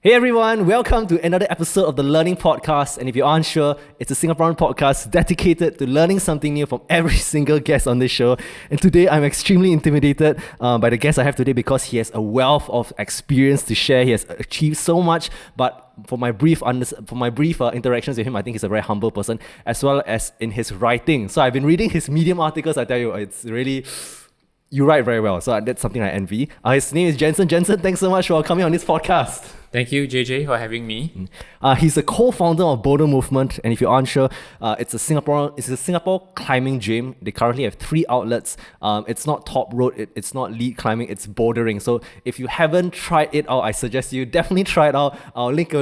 Hey everyone, welcome to another episode of the Learning Podcast. And if you aren't sure, it's a Singaporean podcast dedicated to learning something new from every single guest on this show. And today I'm extremely intimidated by the guest I have today because he has a wealth of experience to share. He has achieved so much, but for my brief interactions with him, I think he's a very humble person, as well as in his writing. So I've been reading his Medium articles. I tell you, it's really... You write very well, so that's something I envy. His name is Jansen. Jansen, thanks so much for coming on this podcast. Thank you, JJ, for having me. He's a co-founder of Boulder Movement, and if you aren't sure, it's a Singapore climbing gym. They currently have 3 outlets. It's not top road, it's not lead climbing, it's bouldering. So if you haven't tried it out, I suggest you definitely try it out. I'll link a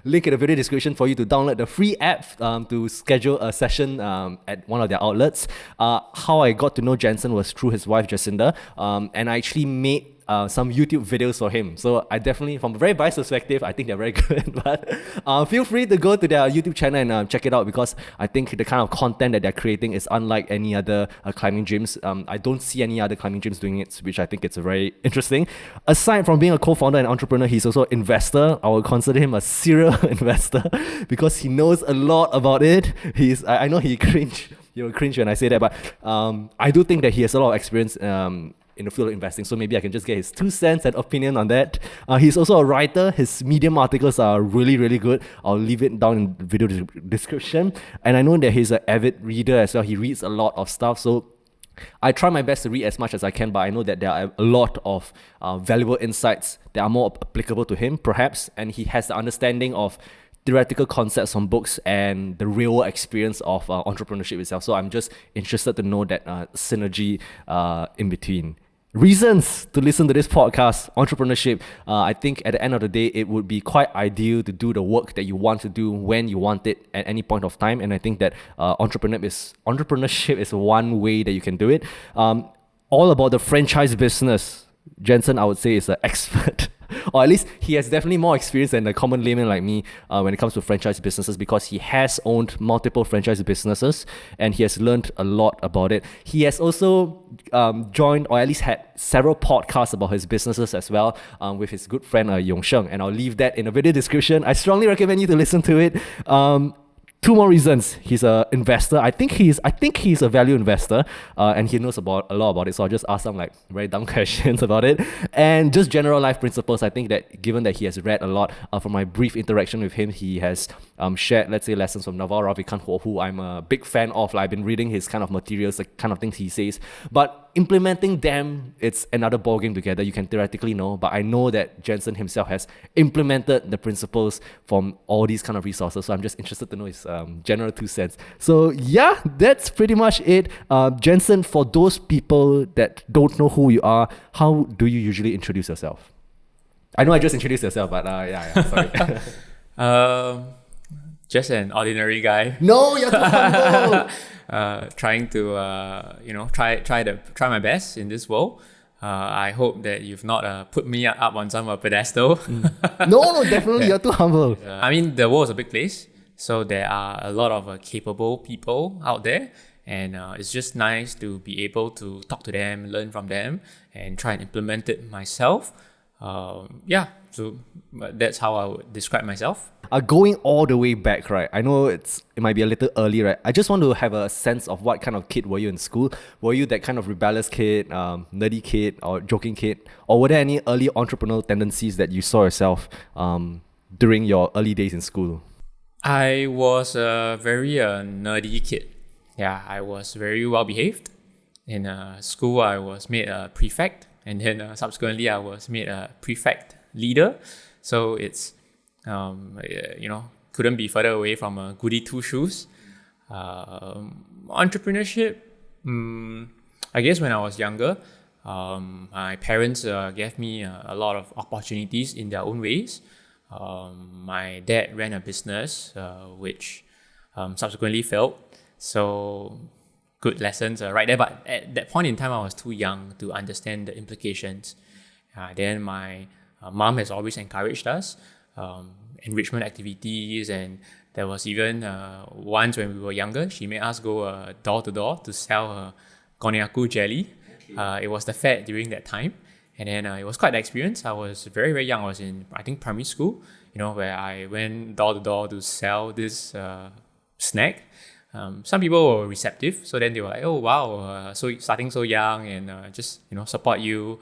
link in the video description for you to download the free app to schedule a session at one of their outlets. How I got to know Jansen was through his wife Jacinda, and I actually made some YouTube videos for him. So I definitely, from a very biased perspective, I think they're very good. But feel free to go to their YouTube channel and check it out, because I think the kind of content that they're creating is unlike any other climbing gyms. I don't see any other climbing gyms doing it, which I think it's very interesting. Aside from being a co-founder and entrepreneur, he's also an investor. I would consider him a serial investor because he knows a lot about it. I know he will cringe when I say that, but I do think that he has a lot of experience in the field of investing, so maybe I can just get his 2 cents and opinion on that. He's also a writer. His Medium articles are really, really good. I'll leave it down in the video description. And I know that he's an avid reader as well. He reads a lot of stuff, so I try my best to read as much as I can, but I know that there are a lot of valuable insights that are more applicable to him, perhaps, and he has the understanding of theoretical concepts from books and the real experience of entrepreneurship itself. So I'm just interested to know that synergy in between. Reasons to listen to this podcast, entrepreneurship. I think at the end of the day, it would be quite ideal to do the work that you want to do when you want it at any point of time. And I think that entrepreneurship is one way that you can do it. All about the franchise business. Jansen, I would say, is an expert. Or at least he has definitely more experience than a common layman like me when it comes to franchise businesses, because he has owned multiple franchise businesses and he has learned a lot about it. He has also joined, or at least had, several podcasts about his businesses as well with his good friend Yong Sheng, and I'll leave that in the video description. I strongly recommend you to listen to it. 2 more reasons. He's an investor. I think he's a value investor, and he knows a lot about it. So I'll just ask some very dumb questions about it, and just general life principles. I think that given that he has read a lot, from my brief interaction with him, he has shared, let's say, lessons from Naval Ravikant, who I'm a big fan of. I've been reading his kind of materials, the kind of things he says, but implementing them, it's another ballgame together. You can theoretically know, but I know that Jansen himself has implemented the principles from all these kind of resources. So I'm just interested to know his general 2 cents. So yeah, that's pretty much it. Jansen, for those people that don't know who you are, how do you usually introduce yourself? I know I just introduced yourself, but sorry. Just an ordinary guy. No, you're too humble. Trying to try my best in this world. I hope that you've not put me up on some pedestal. No, definitely you're too humble. I mean, the world is a big place, so there are a lot of capable people out there, and it's just nice to be able to talk to them, learn from them, and try and implement it myself. So that's how I would describe myself. Going all the way back, right? I know it might be a little early, right? I just want to have a sense of what kind of kid were you in school? Were you that kind of rebellious kid, nerdy kid, or joking kid? Or were there any early entrepreneurial tendencies that you saw yourself during your early days in school? I was a very nerdy kid. Yeah, I was very well behaved. In school, I was made a prefect, and then subsequently I was made a prefect leader. So it's couldn't be further away from a goody 2 shoes. Entrepreneurship, I guess when I was younger, my parents gave me a lot of opportunities in their own ways. My dad ran a business which subsequently failed. So good lessons right there, but at that point in time I was too young to understand the implications. Then my mom has always encouraged us, enrichment activities, and there was even once when we were younger, she made us go door to door to sell konnyaku jelly. It was the fad during that time, And then it was quite the experience. I was very, very young. I was in, I think, primary school, where I went door to door to sell this snack. Some people were receptive. So then they were like, oh, wow, so starting so young and just, support you.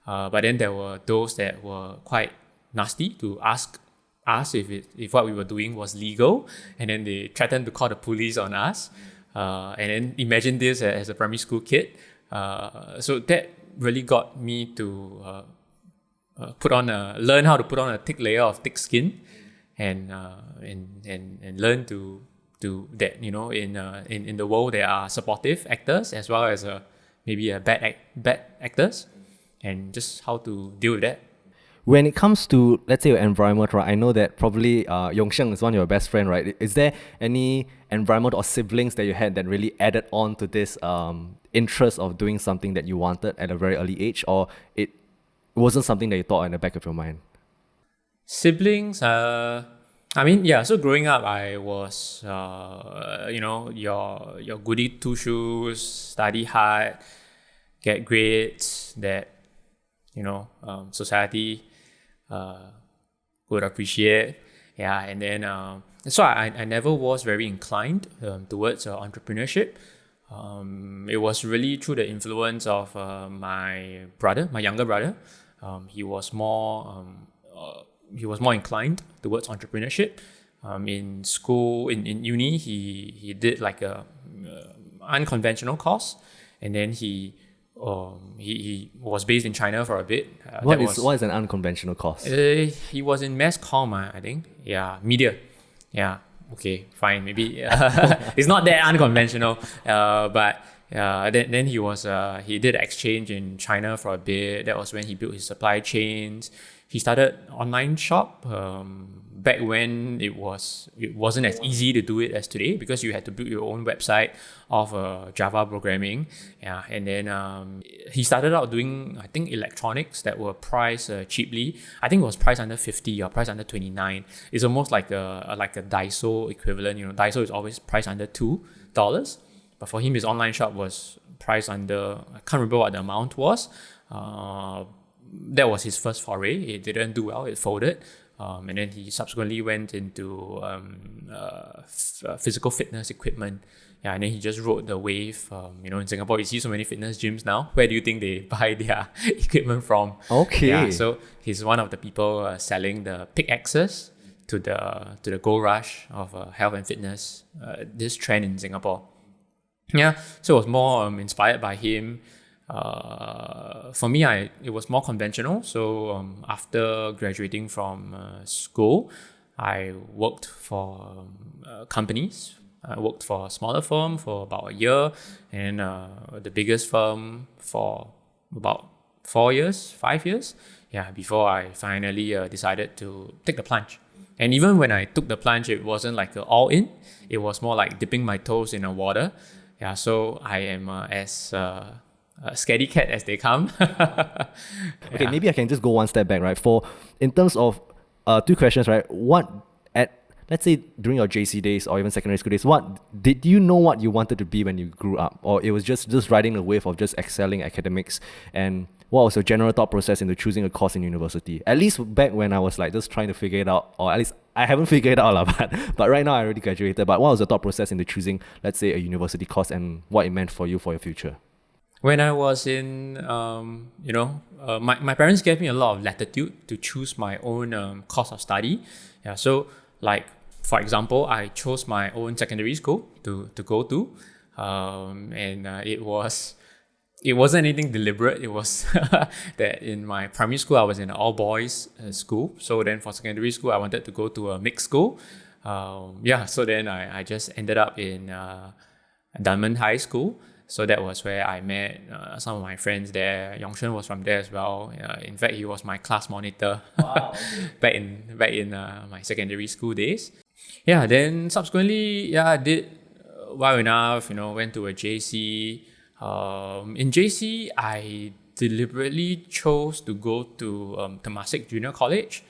But then there were those that were quite nasty to ask us if what we were doing was legal. And then they threatened to call the police on us. And then imagine this as a primary school kid. So that really got me to learn how to put on a thick layer of thick skin, and learn to that in the world there are supportive actors as well as maybe a bad actors, and just how to deal with that. When it comes to, let's say, your environment, right? I know that probably Yongsheng is one of your best friend, right? Is there any environment or siblings that you had that really added on to this interest of doing something that you wanted at a very early age, or it wasn't something that you thought in the back of your mind? Siblings, so growing up, I was, your goody two shoes, study hard, get grades that, society would appreciate. Yeah, and then so I never was very inclined towards entrepreneurship. It was really through the influence of my younger brother. He was more inclined towards entrepreneurship. In school, in uni, he did like a unconventional course, and then he was based in China for a bit. What is an unconventional course? He was in mass comm, I think. Yeah, media. Yeah. Okay, fine. Maybe it's not that unconventional. But then he did exchange in China for a bit. That was when he built his supply chains. He started online shop. Back when it wasn't as easy to do it as today, because you had to build your own website of Java programming. Yeah, and then he started out doing, I think, electronics that were priced cheaply. I think it was priced under 50 or priced under 29. It's almost like a Daiso equivalent. Daiso is always priced under $2, but for him, his online shop was priced under, I can't remember what the amount was. That was his first foray. It didn't do well. It folded. And then he subsequently went into physical fitness equipment. Yeah, and then he just rode the wave. In Singapore, you see so many fitness gyms now. Where do you think they buy their equipment from? Okay. Yeah, so he's one of the people selling the pickaxes to the gold rush of health and fitness. This trend in Singapore. Yeah, so it was more inspired by him. For me, it was more conventional. So after graduating from school, I worked for companies. I worked for a smaller firm for about a year, and the biggest firm for about 5 years. Yeah, before I finally decided to take the plunge. And even when I took the plunge, it wasn't like all in. It was more like dipping my toes in the water. Yeah, so I am as scaredy cat as they come. Okay, maybe I can just go one step back, right? In terms of two questions, right? Let's say during your JC days or even secondary school days, what did you know what you wanted to be when you grew up, or it was just riding the wave of just excelling academics? And what was your general thought process into choosing a course in university? At least back when I was like just trying to figure it out, or at least I haven't figured it out, but right now I already graduated. But what was the thought process into choosing, let's say, a university course and what it meant for you for your future? When I was in, my parents gave me a lot of latitude to choose my own course of study. Yeah, so like, for example, I chose my own secondary school to go to, and it wasn't anything deliberate. It was that in my primary school, I was in an all-boys school. So then for secondary school, I wanted to go to a mixed school. So then I just ended up in Dunman High School. So that was where I met some of my friends there. Yongshen was from there as well. In fact, he was my class monitor. Wow. back in my secondary school days. Yeah, then subsequently, I did well enough. Went to a JC. In JC, I deliberately chose to go to Temasek Junior College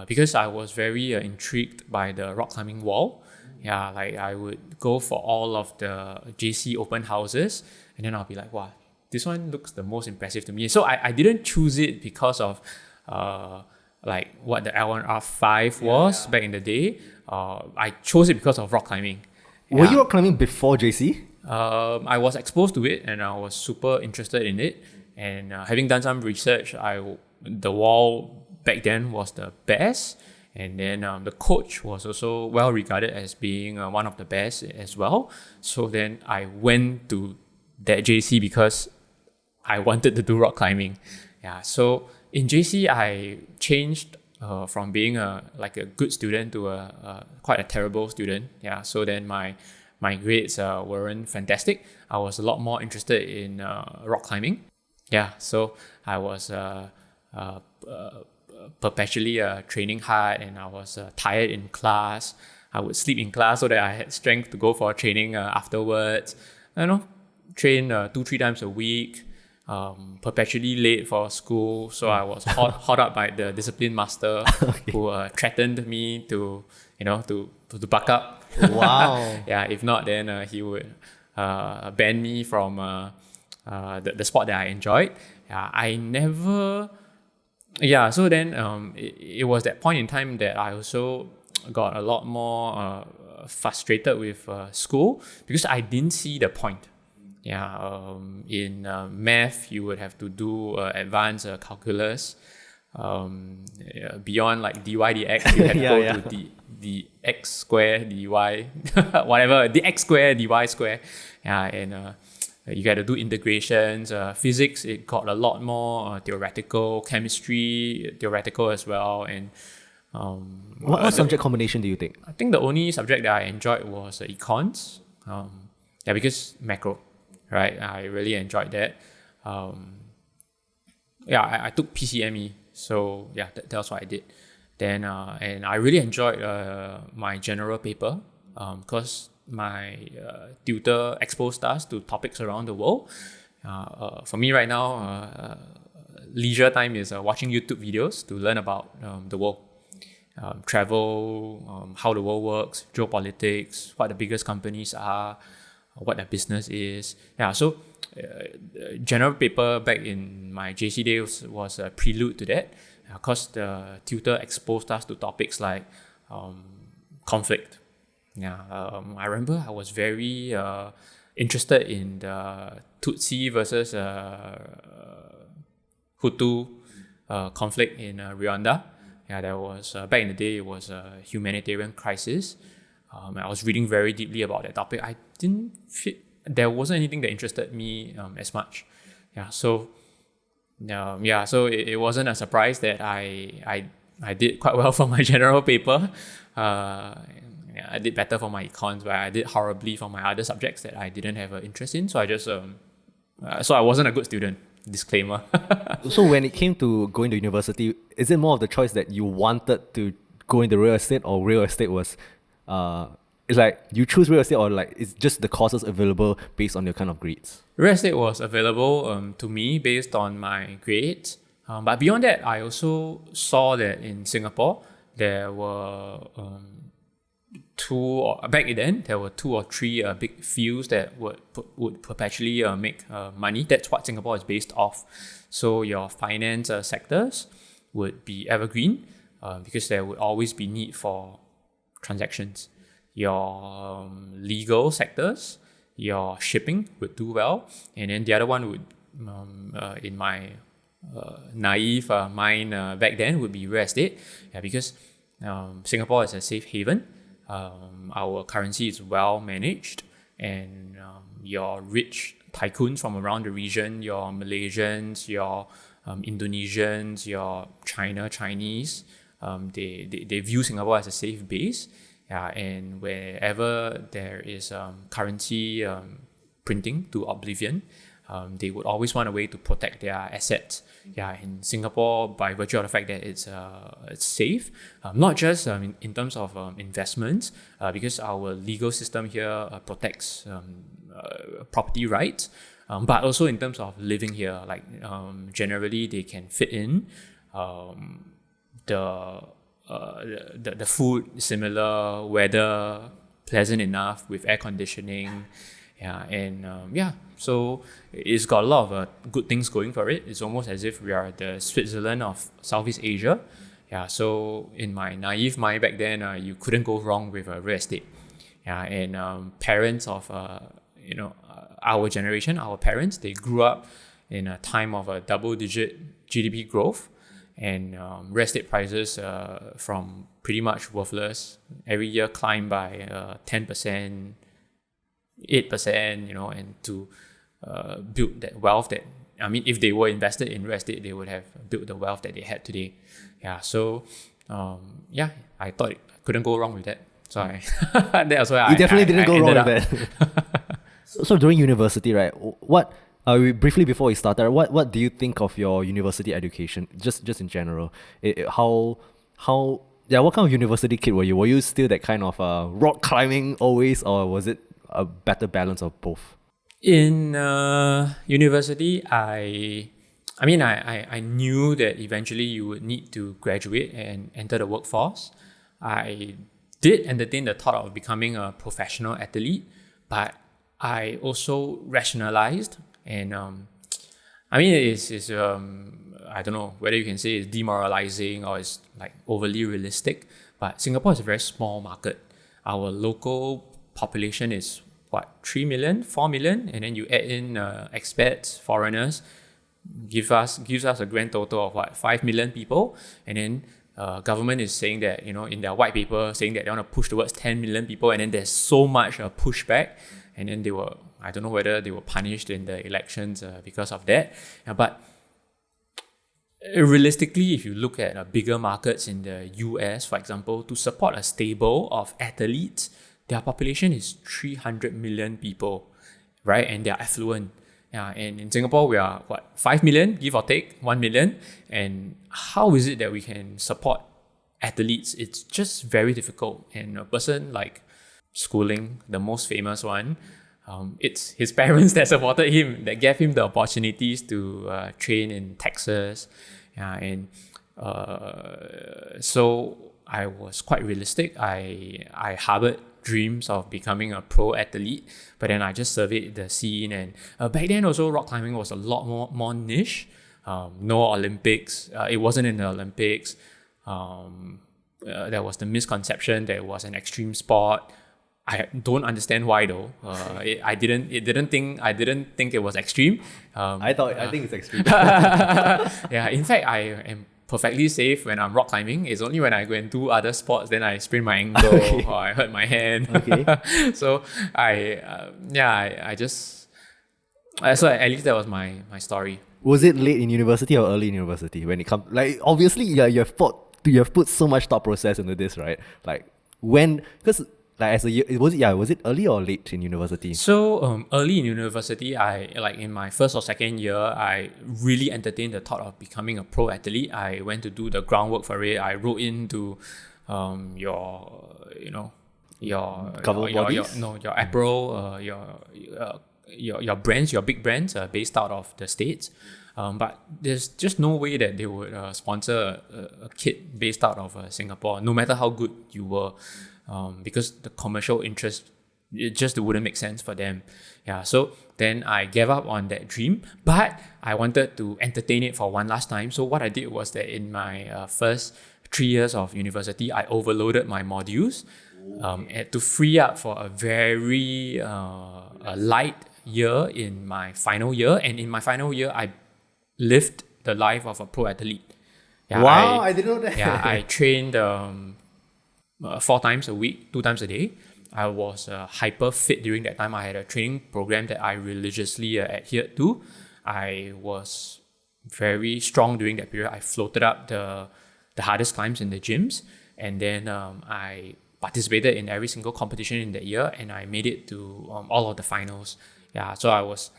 because I was very intrigued by the rock climbing wall. Yeah, like I would go for all of the JC open houses, and then I'll be like, wow, this one looks the most impressive to me. So I didn't choose it because of like what the L1R5 was back in the day. I chose it because of rock climbing. Were you rock climbing before JC? I was exposed to it and I was super interested in it. And having done some research, the wall back then was the best. And then the coach was also well regarded as being one of the best as well. So then I went to that JC because I wanted to do rock climbing. Yeah. So in JC, I changed from being a good student to quite a terrible student. Yeah. So then my grades weren't fantastic. I was a lot more interested in rock climbing. Yeah. So I was perpetually training hard, and I was tired in class. I would sleep in class so that I had strength to go for training afterwards. Train 2-3 times a week. Perpetually late for school, so I was hot up by the discipline master who threatened me to buck up. Wow. Yeah, if not, then he would ban me from the sport that I enjoyed. Yeah, I never. Yeah, so then it was that point in time that I also got a lot more frustrated with school because I didn't see the point. Yeah, in math, you would have to do advanced calculus. Beyond like dy dx, you had to go to the x square dy, whatever, the x square dy square. Yeah, and you got to do integrations. Physics, it got a lot more theoretical. Chemistry, theoretical as well. And what subject combination do you think? I think the only subject that I enjoyed was econs. Because macro. Right, I really enjoyed that. I took PCME, so yeah, that's what I did. Then and I really enjoyed my general paper because my tutor exposed us to topics around the world. For me right now, leisure time is watching YouTube videos to learn about the world. Travel, how the world works, geopolitics, what the biggest companies are, what their business is. Yeah, so general paper back in my JC days was a prelude to that because the tutor exposed us to topics like conflict. Yeah, I remember I was very interested in the Tutsi versus Hutu conflict in Rwanda. Yeah, there was back in the day it was a humanitarian crisis. I was reading very deeply about that topic. I didn't fit. There wasn't anything that interested me as much. Yeah, so so it wasn't a surprise that I did quite well for my general paper. I did better for my econs, but I did horribly for my other subjects that I didn't have an interest in. So I just so I wasn't a good student. Disclaimer. So when it came to going to university, is it more of the choice that you wanted to go into real estate, or real estate was it's like you choose real estate, or like it's just the courses available based on your kind of grades? Real estate was available to me based on my grades. But beyond that, I also saw that in Singapore, there were back then, there were 2 or 3 big fields that would perpetually make money. That's what Singapore is based off. So your finance sectors would be evergreen because there would always be need for transactions. Your legal sectors, your shipping would do well, and then the other one would, in my naive mind back then, would be real estate. Yeah, because Singapore is a safe haven. Our currency is well managed, and your rich tycoons from around the region, your Malaysians, your Indonesians, your Chinese, they view Singapore as a safe base. Yeah, and wherever there is currency printing to oblivion, they would always want a way to protect their assets. Yeah, in Singapore, by virtue of the fact that it's safe, not just in terms of investments, because our legal system here protects property rights, but also in terms of living here. Like generally, they can fit in. The food similar, weather pleasant enough with air conditioning. Yeah, and so it's got a lot of good things going for it. It's almost as if we are the Switzerland of Southeast Asia. Yeah, so in my naive mind back then, you couldn't go wrong with real estate. Yeah, and parents of our generation, our parents, they grew up in a time of a double-digit GDP growth, and real estate prices from pretty much worthless every year climb by 10%, 8%, and to build that wealth that, I mean, if they were invested in real estate, they would have built the wealth that they had today. Yeah, so I thought I couldn't go wrong with that. So that's why you definitely didn't go wrong with that. So during university, right? What briefly before we started, what do you think of your university education? Just in general, what kind of university kid were you? Were you still that kind of rock climbing always, or was it a better balance of both? In university, I knew that eventually you would need to graduate and enter the workforce. I did entertain the thought of becoming a professional athlete, but I also rationalized, and it's I don't know whether you can say it's demoralizing or it's like overly realistic, but Singapore is a very small market. Our local population is 3 million, 4 million, and then you add in expats, foreigners, gives us a grand total of 5 million people, and then government is saying that, in their white paper, saying that they want to push towards 10 million people, and then there's so much pushback, and then I don't know whether they were punished in the elections because of that. But realistically, if you look at bigger markets in the US, for example, to support a stable of athletes, their population is 300 million people, right? And they're affluent. Yeah, and in Singapore, we are 5 million, give or take 1 million. And how is it that we can support athletes? It's just very difficult. And a person like Schooling, the most famous one, it's his parents that supported him, that gave him the opportunities to train in Texas. Yeah, and so I was quite realistic. I harbored dreams of becoming a pro athlete, but then I just surveyed the scene, and back then also rock climbing was a lot more niche. No Olympics. It wasn't in the Olympics. There was the misconception that it was an extreme sport. I don't understand why though. I didn't think it was extreme. I think it's extreme. Yeah, in fact, I am perfectly safe when I'm rock climbing. It's only when I go and do other sports then I sprain my ankle or I hurt my hand. Okay. So so at least that was my story. Was it late in university or early in university when it comes? Like obviously, you have put so much thought process into this, right? Like when, because like as a year, was it early or late in university? So early in university, in my first or second year, I really entertained the thought of becoming a pro athlete. I went to do the groundwork for it. I wrote into your apparel, your brands, your big brands based out of the States. But there's just no way that they would sponsor a kid based out of Singapore, no matter how good you were. Because the commercial interest, it just wouldn't make sense for them. Yeah, so then I gave up on that dream, but I wanted to entertain it for one last time. So what I did was that in my first 3 years of university, I overloaded my modules to free up for a very light year in my final year. And in my final year, I lived the life of a pro athlete. Yeah, wow, I didn't know that. Yeah, I trained 4 times a week, 2 times a day. I was hyper fit during that time. I had a training program that I religiously adhered to. I was very strong during that period. I floated up the hardest climbs in the gyms, and then I participated in every single competition in that year, and I made it to all of the finals. Yeah, so I was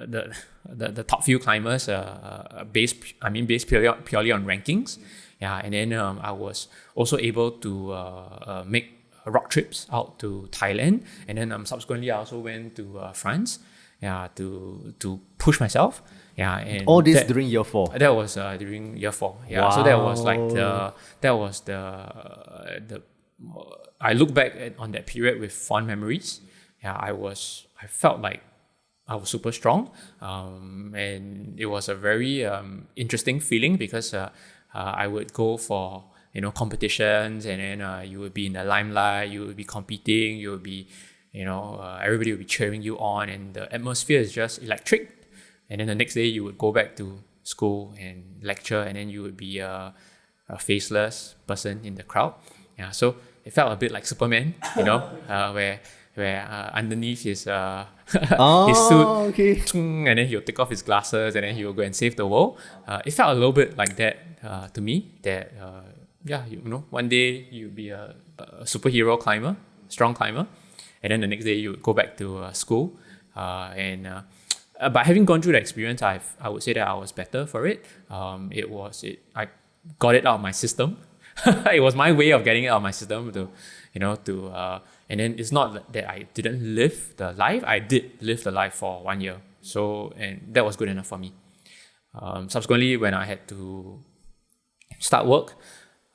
the top few climbers based purely on rankings. Yeah, and then I was also able to make rock trips out to Thailand, and then subsequently I also went to France. Yeah, to push myself. Yeah, and all this during year 4. That was during year 4. Yeah, wow. So that was like the I look back on that period with fond memories. Yeah, I felt like I was super strong, and it was a very interesting feeling because I would go for competitions, and then you would be in the limelight, you would be competing, you would be everybody would be cheering you on, and the atmosphere is just electric. And then the next day you would go back to school and lecture, and then you would be a faceless person in the crowd. Yeah, so it felt a bit like Superman, where underneath his his suit, okay. and then he'll take off his glasses, and then he'll go and save the world. It felt a little bit like that to me. That one day you'll be a superhero climber, strong climber, and then the next day you would go back to school. But having gone through the experience, I would say that I was better for it. I got it out of my system. It was my way of getting it out of my system and then it's not that I didn't live the life. I did live the life for 1 year. So, and that was good enough for me. Subsequently, when I had to start work,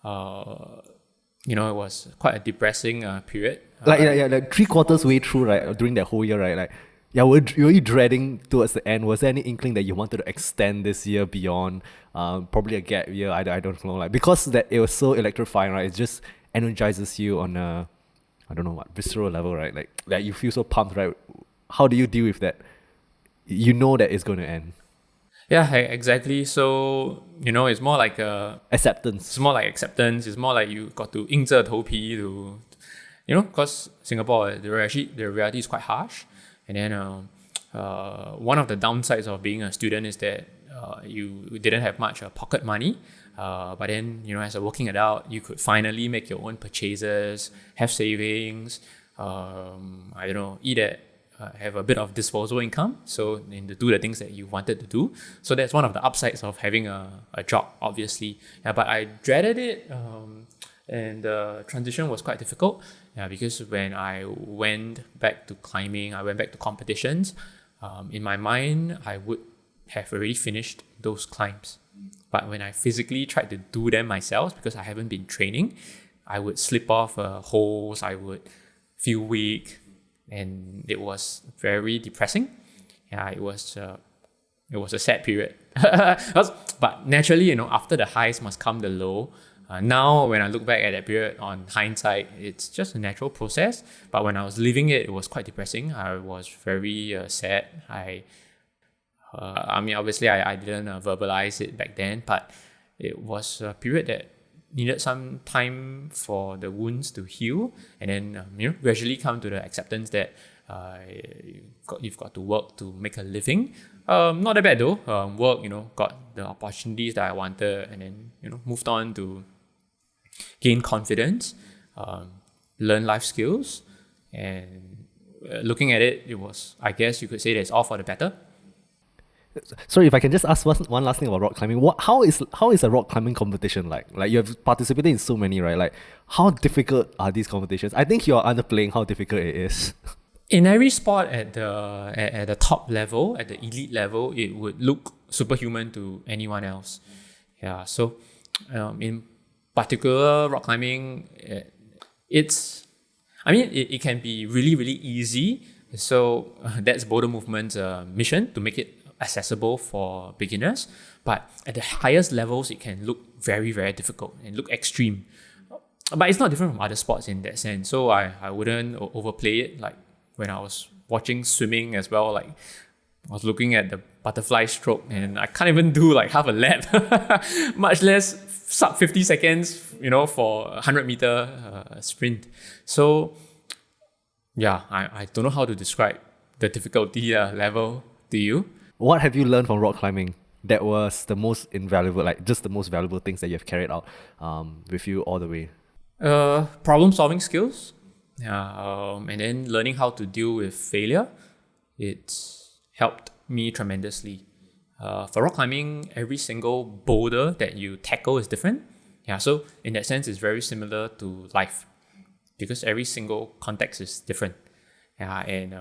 it was quite a depressing period. Like 3/4 way through, right, during that whole year, right? Like, yeah, were you dreading towards the end? Was there any inkling that you wanted to extend this year beyond probably a gap year? I don't know. Like, because that it was so electrifying, right? It just energizes you on a, I don't know what, visceral level, right? Like you feel so pumped, right? How do you deal with that? You know that it's going to end. Yeah, exactly. So, it's more like acceptance. It's more like acceptance. It's more like you got to 硬着头皮 to, because Singapore, the reality is quite harsh. And then one of the downsides of being a student is that you didn't have much pocket money. But then, as a working adult, you could finally make your own purchases, have savings, have a bit of disposable income, so to do the things that you wanted to do. So that's one of the upsides of having a job, obviously. Yeah, but I dreaded it, and the transition was quite difficult. Yeah, because when I went back to climbing, I went back to competitions. In my mind, I would have already finished those climbs. But when I physically tried to do them myself, because I haven't been training, I would slip off holes, I would feel weak, and it was very depressing. Yeah, it was a sad period. But naturally, after the highs must come the low. Now, when I look back at that period on hindsight, it's just a natural process. But when I was living it, it was quite depressing. I was very sad. Obviously, I didn't verbalize it back then, but it was a period that needed some time for the wounds to heal, and then gradually come to the acceptance that you've got to work to make a living. Not that bad though. Work, got the opportunities that I wanted, and then moved on to gain confidence, learn life skills, and looking at it, it was, I guess you could say, that it's all for the better. Sorry, if I can just ask one last thing about rock climbing. How is a rock climbing competition like? Like, you have participated in so many, right? Like, how difficult are these competitions? I think you're underplaying how difficult it is. In every sport at the top level, at the elite level, it would look superhuman to anyone else. Yeah. So, in particular, rock climbing, it can be really, really easy. So that's Boulder Movement's mission, to make it accessible for beginners. But at the highest levels, it can look very, very difficult and look extreme. But it's not different from other sports in that sense. So I wouldn't overplay it. Like when I was watching swimming as well, like I was looking at the butterfly stroke and I can't even do like half a lap, much less sub 50 seconds, for a 100-meter sprint. So yeah, I don't know how to describe the difficulty level to you. What have you learned from rock climbing that was the most invaluable, like just the most valuable things that you have carried out with you all the way? Problem-solving skills. And then learning how to deal with failure. It's helped me tremendously. For rock climbing, every single boulder that you tackle is different. Yeah, so in that sense, it's very similar to life, because every single context is different. Yeah, and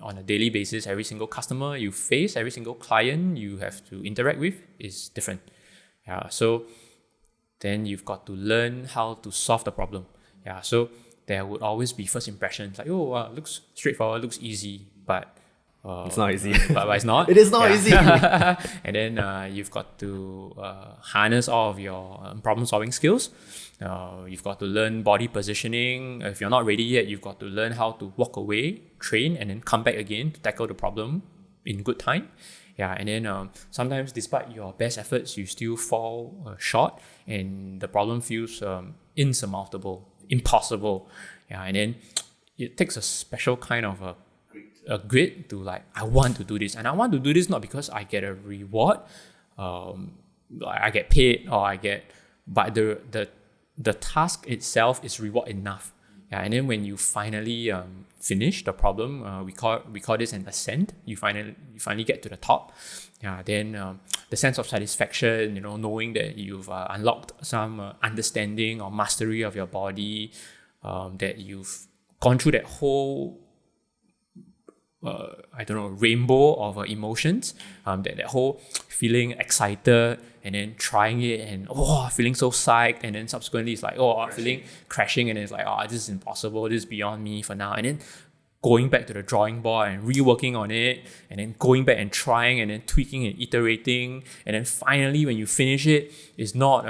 on a daily basis, every single customer you face, every single client you have to interact with is different. Yeah, so then you've got to learn how to solve the problem. Yeah, so there would always be first impressions like, oh, looks straightforward, looks easy, but it's not easy. but it's not. It is not easy. And then you've got to harness all of your problem-solving skills. You've got to learn body positioning. If you're not ready yet, you've got to learn how to walk away, train, and then come back again to tackle the problem in good time. Yeah, and then sometimes despite your best efforts, you still fall short and the problem feels insurmountable, impossible. Yeah, and then it takes a special kind of a grit to like, I want to do this. And I want to do this not because I get a reward, I get paid or but the task itself is reward enough. Yeah, and then when you finally finish the problem, we call this an ascent. You finally get to the top. Yeah, then the sense of satisfaction, knowing that you've unlocked some understanding or mastery of your body, that you've gone through that whole rainbow of emotions, that whole feeling excited and then trying it and feeling so psyched, and then subsequently it's like feeling crashing, and then it's like this is impossible, this is beyond me for now, and then going back to the drawing board and reworking on it, and then going back and trying and then tweaking and iterating, and then finally when you finish it, it's not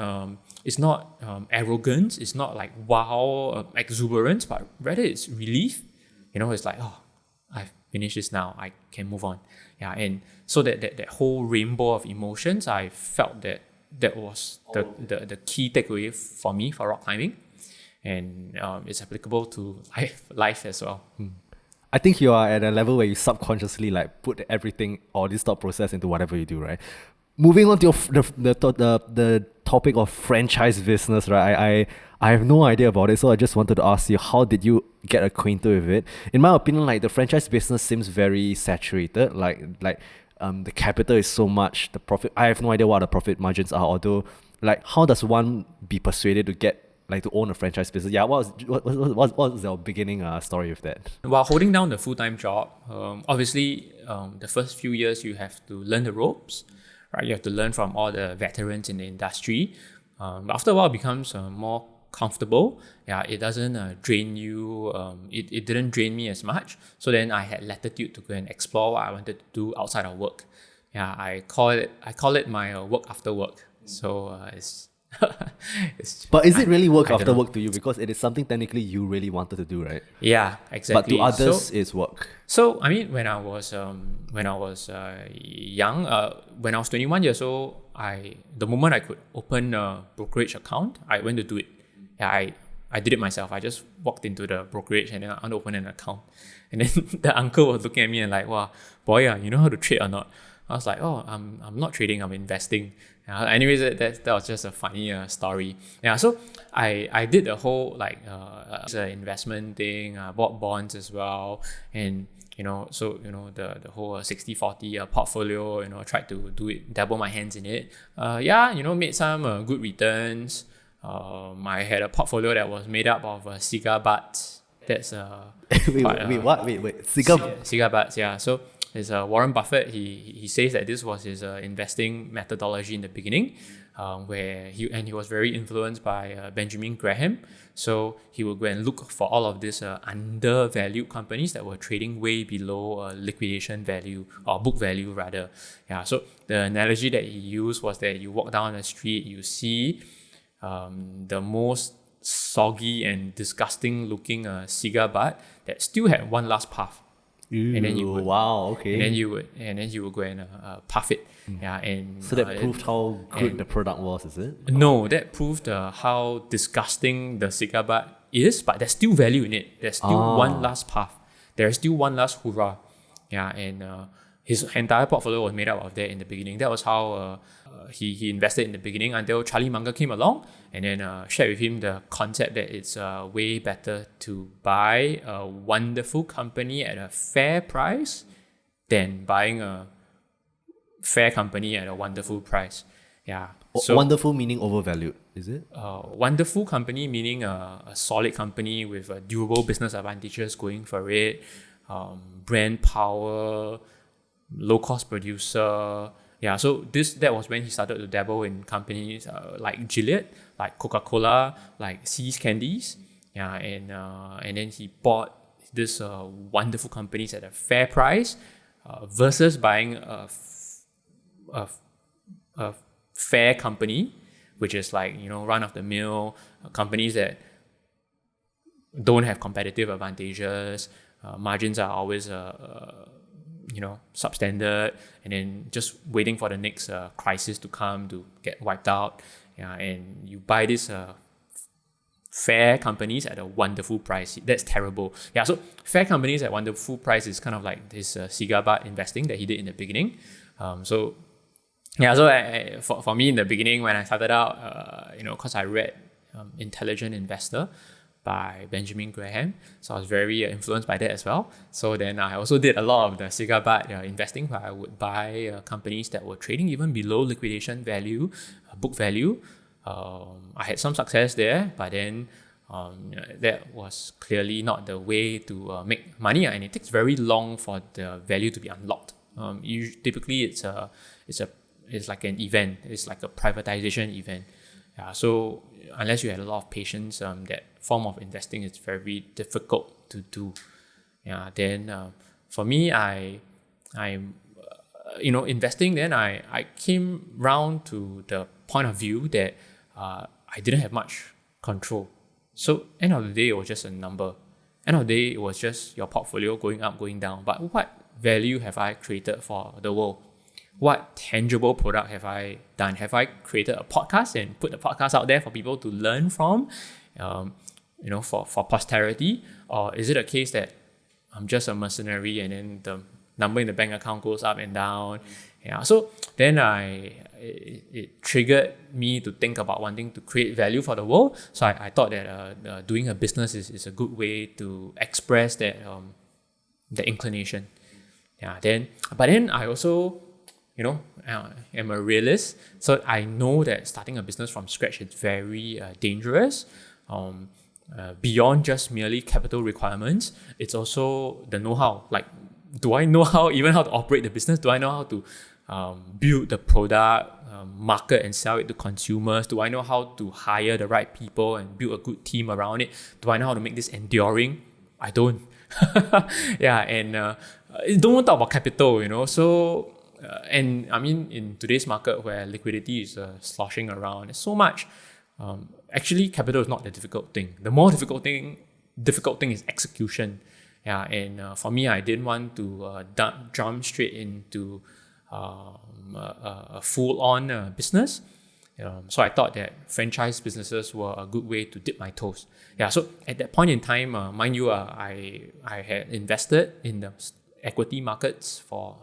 arrogance, it's not like wow exuberance, but rather it's relief. It's like I've finished this now, I can move on. Yeah, and so that whole rainbow of emotions, I felt that was the key takeaway for me for rock climbing, and it's applicable to life as well. I think you are at a level where you subconsciously like put everything or this thought process into whatever you do, right? Moving on to the topic of franchise business, right? I have no idea about it, so I just wanted to ask you, how did you get acquainted with it? In my opinion, like the franchise business seems very saturated. The capital is so much, the profit. I have no idea what the profit margins are. Although, like, how does one be persuaded to to own a franchise business? Yeah, what was your beginning story with that? While holding down the full-time job, obviously, the first few years you have to learn the ropes, right? You have to learn from all the veterans in the industry. After a while, it becomes more comfortable. Yeah, it doesn't drain you. It didn't drain me as much. So then I had latitude to go and explore what I wanted to do outside of work. Yeah, I call it my work after work. So it's but is it really work after work to you? Because it is something technically you really wanted to do, right? Yeah, exactly. But to others, it's work. So I mean, when I was young, when I was 21 years old, the moment I could open a brokerage account, I went to do it. Yeah, I did it myself. I just walked into the brokerage and then I opened an account. And then the uncle was looking at me and like, wow, boy, you know how to trade or not? I was like, I'm not trading, I'm investing. Anyways, that was just a funny story. Yeah, so I did the whole investment thing, bought bonds as well, and the whole 60-40 portfolio, tried to do it, dabble my hands in it. Made some good returns. I had a portfolio that was made up of cigar butts. That's wait, cigar butts, yeah. So it's Warren Buffett. He says that this was his investing methodology in the beginning, where he was very influenced by Benjamin Graham. So he would go and look for all of these undervalued companies that were trading way below liquidation value or book value rather. Yeah. So the analogy that he used was that you walk down the street, you see the most soggy and disgusting looking cigar butt that still had one last puff. Ooh, and then you would, wow, okay. And then you would go and puff it. Yeah, and so that proved how good the product was, is it? No, that proved how disgusting the cigar butt is, but there's still value in it. There's still one last puff. There's still one last hurrah. Yeah, and his entire portfolio was made up of that in the beginning. That was how he invested in the beginning until Charlie Munger came along and then shared with him the concept that it's way better to buy a wonderful company at a fair price than buying a fair company at a wonderful price. Yeah. So, wonderful meaning overvalued, is it? Wonderful company meaning a solid company with durable business advantages going for it, brand power, low-cost producer. Yeah, so that was when he started to dabble in companies like Gillette, like Coca-Cola, like See's Candies. Yeah, and then he bought this wonderful companies at a fair price versus buying a fair company, which is like, you know, run of the mill companies that don't have competitive advantages. Margins are always you know, substandard, and then just waiting for the next crisis to come to get wiped out. Yeah, and you buy this fair companies at a wonderful price. That's terrible. Yeah, so fair companies at wonderful price is kind of like this cigar butt investing that he did in the beginning. So for me in the beginning when I started out, you know, because I read Intelligent Investor by Benjamin Graham, so I was very influenced by that as well. So then I also did a lot of the cigar butt investing, where I would buy companies that were trading even below liquidation value, book value. I had some success there, but then that was clearly not the way to make money, and it takes very long for the value to be unlocked. Typically, it's like an event. It's like a privatization event. Yeah, so unless you had a lot of patience, that form of investing is very difficult to do. Yeah, then for me, I'm investing. Then I came round to the point of view that I didn't have much control. So end of the day, it was just a number. End of the day, it was just your portfolio going up, going down. But what value have I created for the world? What tangible product have I done? Have I created a podcast and put the podcast out there for people to learn from, for posterity? Or is it a case that I'm just a mercenary and then the number in the bank account goes up and down? Yeah. So then it triggered me to think about wanting to create value for the world. So I thought that doing a business is a good way to express that the inclination. Yeah. But then I also, am a realist. So I know that starting a business from scratch is very dangerous. Beyond just merely capital requirements, it's also the know-how. Like, do I know how to operate the business? Do I know how to build the product, market and sell it to consumers? Do I know how to hire the right people and build a good team around it? Do I know how to make this enduring? I don't. Yeah, and don't talk about capital, So, and I mean, in today's market where liquidity is sloshing around, there's so much. Actually, capital is not the difficult thing. The more difficult thing is execution. Yeah, and for me, I didn't want to jump straight into a full-on business. So I thought that franchise businesses were a good way to dip my toes. Yeah, so at that point in time, mind you, I had invested in the equity markets for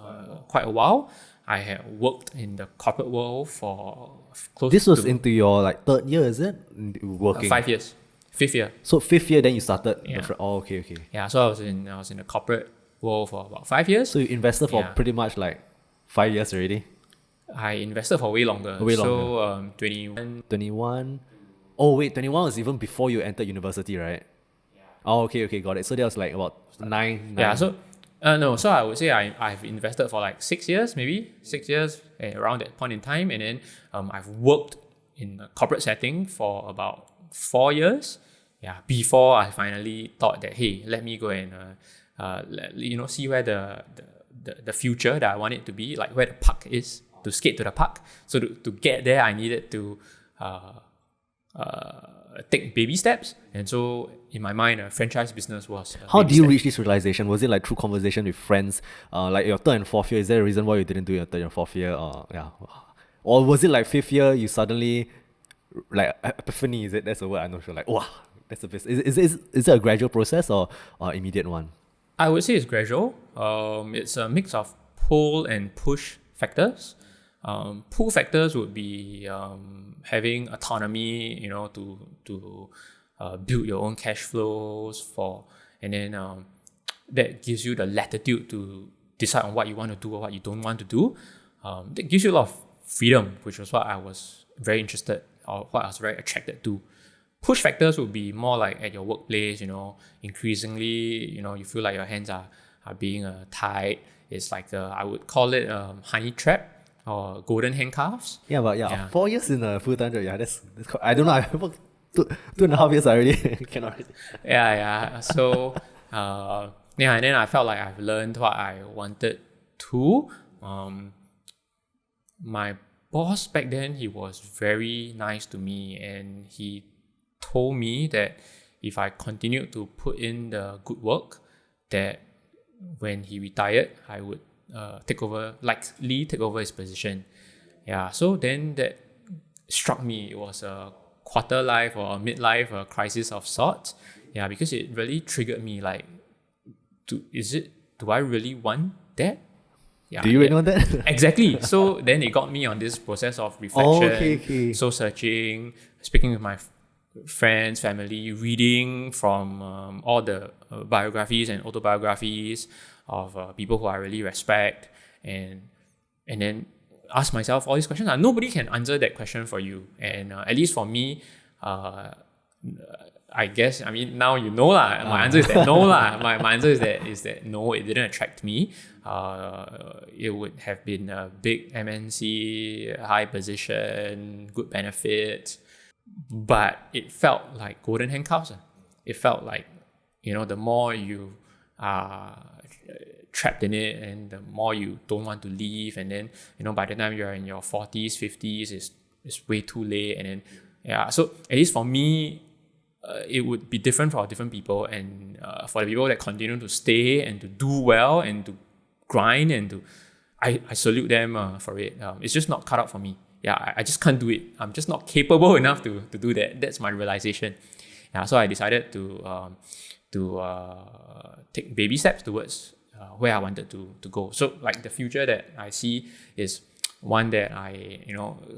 quite a while. I had worked in the corporate world for close to... This was into your third year, is it? Working? 5 years. 5th year. So 5th year, then you started? Yeah. Okay. Yeah, so I was in the corporate world for about 5 years. So you invested for pretty much 5 years already? I invested for way longer. So 21. Oh wait, 21 was even before you entered university, right? Yeah. Oh, okay, got it. So that was about nine. Yeah, so so I would say I've invested for 6 years, maybe 6 years around that point in time, and then I've worked in a corporate setting for about 4 years. Yeah, before I finally thought that, hey, let me go and see where the future that I want it to be, like where the puck is, to skate to the puck. So to get there, I needed to take baby steps. And so in my mind, a franchise business was How do you reach this realization? Was it through conversation with friends? Like your third and fourth year, is there a reason why you didn't do your third and fourth year? Or was it 5th year, you suddenly, epiphany, is it? That's the word I'm not sure. Wow, that's the best. Is it a gradual process or immediate one? I would say it's gradual. It's a mix of pull and push factors. Pull factors would be having autonomy, to build your own cash flows and then that gives you the latitude to decide on what you want to do or what you don't want to do. That gives you a lot of freedom, which was what I was very interested or what I was very attracted to. Push factors would be more like at your workplace, increasingly, you feel like your hands are being tied. It's I would call it honey trap or golden handcuffs. Yeah, but 4 years in a full-time job, that's I don't know, I worked 2.5 years already. Cannot. Yeah. So, and then I felt like I've learned what I wanted to. My boss back then, he was very nice to me, and he told me that if I continued to put in the good work, that when he retired, I would likely take over his position. Yeah, so then that struck me. It was a quarter life or a midlife crisis of sorts. Yeah, because it really triggered me. Like, do I really want that? Yeah, Do you really know that? Exactly. So then it got me on this process of reflection, soul searching, speaking with my friends, family, reading from all the biographies and autobiographies of people who I really respect, and then ask myself all these questions. Nobody can answer that question for you, and at least for me, I guess, I mean, now you know lah. My answer is that no lah. My answer is that no, it didn't attract me. It would have been a big MNC, high position, good benefits, but it felt like golden handcuffs. It felt like, the more you are trapped in it, and the more you don't want to leave, and then by the time you're in your 40s, 50s, it's way too late, and then so at least for me, it would be different for different people, and for the people that continue to stay and to do well and to grind and I salute them for it. It's just not cut out for me. Yeah, I just can't do it. I'm just not capable enough to do that. That's my realization. Yeah, so I decided to take baby steps towards where I wanted to go. So like the future that I see is one that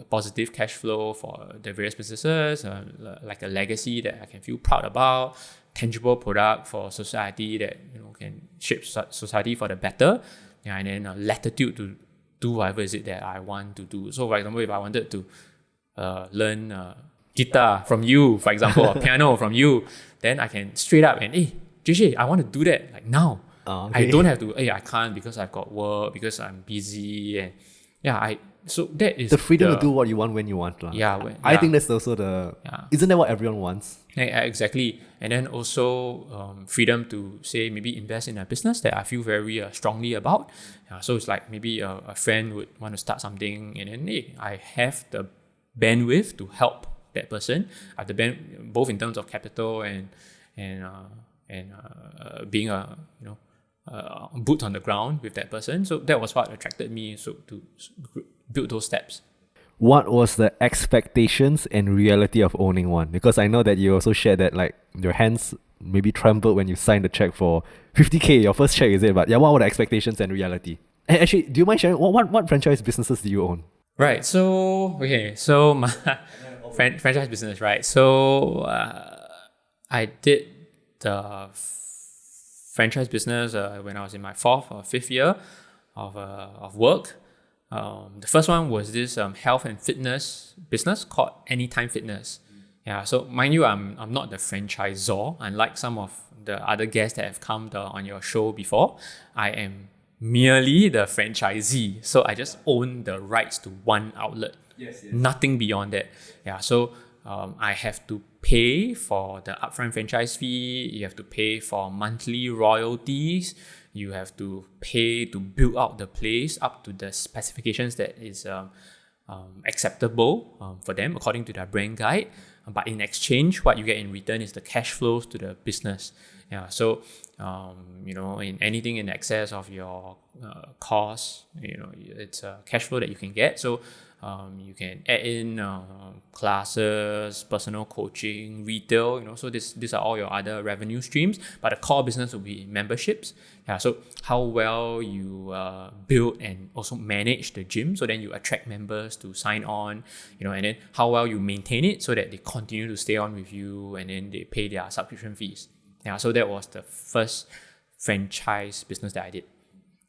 positive cash flow for the various businesses, like a legacy that I can feel proud about, tangible product for society that can shape society for the better, and then latitude to do whatever is it that I want to do. So for example, if I wanted to learn guitar from you, for example, or piano from you, then I can straight up and, hey, JJ, I want to do that like now. I don't have to, I can't because I've got work, because I'm busy, and so that is the freedom to do what you want when you want. I think that's also isn't that what everyone wants? Exactly. And then also freedom to say, maybe invest in a business that I feel very strongly about. So it's like maybe a friend would want to start something, and then I have the bandwidth to help that person. I have the both in terms of capital and being a boots on the ground with that person. So that was what attracted me, so to build those steps. What was the expectations and reality of owning one? Because I know that you also shared that like your hands maybe trembled when you signed the check for 50K, your first check, is it? But what were the expectations and reality? And actually, do you mind sharing what franchise businesses do you own? Right. So my franchise business, right? So I did the franchise business when I was in my 4th or 5th year of work. The first one was this health and fitness business called Anytime Fitness. Yeah, so mind you, I'm not the franchisor, unlike some of the other guests that have come on your show before. I am merely the franchisee. So I just own the rights to one outlet. Yes. Nothing beyond that. Yeah, so I have to pay for the upfront franchise fee. You have to pay for monthly royalties. You have to pay to build out the place up to the specifications that is acceptable for them according to their brand guide. But in exchange, what you get in return is the cash flows to the business. Yeah, so in anything in excess of your costs, it's a cash flow that you can get. So you can add in classes, personal coaching, retail, so these are all your other revenue streams, but the core business will be memberships. Yeah, so how well you build and also manage the gym, so then you attract members to sign on, and then how well you maintain it so that they continue to stay on with you, and then they pay their subscription fees. Yeah, so that was the first franchise business that I did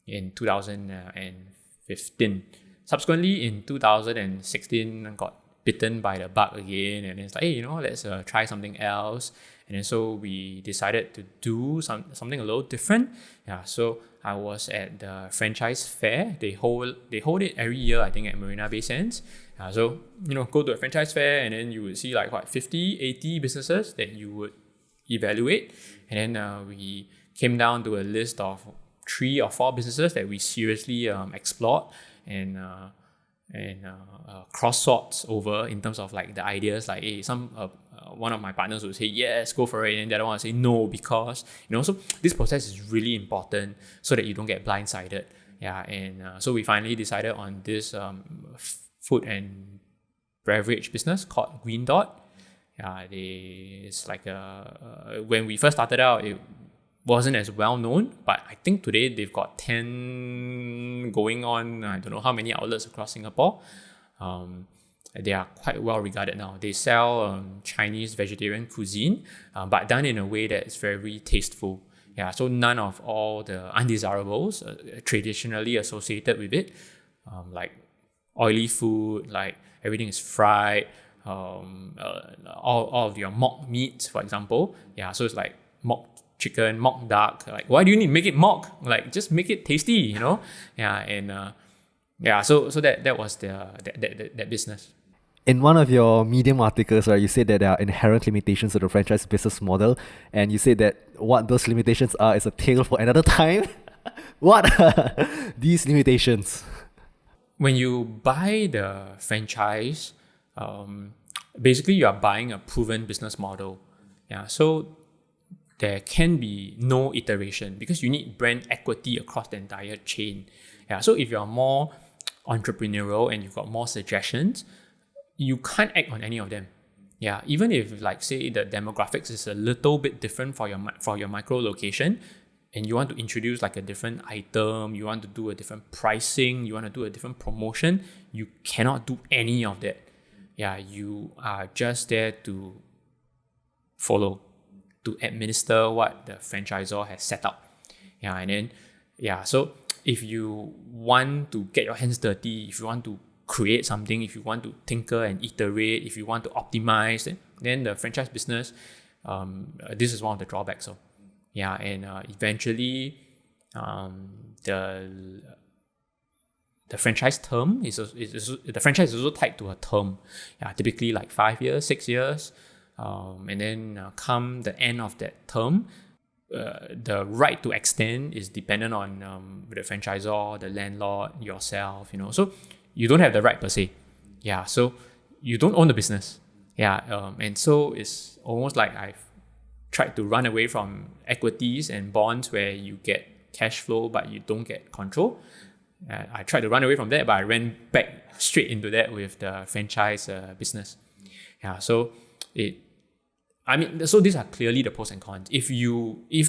in 2015. Subsequently, in 2016, I got bitten by the bug again, and it's like, hey, let's try something else. And then so we decided to do something a little different. Yeah, so I was at the franchise fair. They hold it every year, I think, at Marina Bay Sands. So go to a franchise fair, and then you would see like 50, 80 businesses that you would evaluate. And then we came down to a list of 3 or 4 businesses that we seriously explored and cross sorts over in terms of like the ideas. Like, hey, one of my partners would say yes, go for it, and the other one would say no, because so this process is really important so that you don't get blindsided. Yeah, and so we finally decided on this food and beverage business called Green Dot. Yeah, it's like when we first started out, it wasn't as well known, but I think today they've got 10 going on. I don't know how many outlets across Singapore. They are quite well regarded now. They sell Chinese vegetarian cuisine, but done in a way that is very tasteful. Yeah, so none of all the undesirables traditionally associated with it, like oily food, like everything is fried, all of your mock meats, for example. Yeah, so it's like mock chicken, mock duck. Like, why do you need to make it mock? Like, just make it tasty, Yeah, and so that was that business. In one of your Medium articles, right, you said that there are inherent limitations to the franchise business model, and you said that what those limitations are is a tale for another time. What are these limitations? When you buy the franchise, basically you are buying a proven business model. Yeah, so there can be no iteration because you need brand equity across the entire chain. Yeah, so if you're more entrepreneurial and you've got more suggestions, you can't act on any of them. Yeah, even if, like, say the demographics is a little bit different for your micro location, and you want to introduce like a different item, you want to do a different pricing, you want to do a different promotion, you cannot do any of that. Yeah, you are just there to follow, to administer what the franchisor has set up. Yeah, and then so if you want to get your hands dirty, if you want to create something, if you want to tinker and iterate, if you want to optimize, then the franchise business, this is one of the drawbacks. So, yeah, and eventually, the franchise term the franchise is also tied to a term. Yeah, typically like 5 years, 6 years, and then come the end of that term, the right to extend is dependent on the franchisor, the landlord, yourself. So you don't have the right per se. Yeah, so you don't own the business. Yeah, and so it's almost like I've tried to run away from equities and bonds where you get cash flow but you don't get control. I tried to run away from that, but I ran back straight into that with the franchise business. Yeah, so so these are clearly the pros and cons. If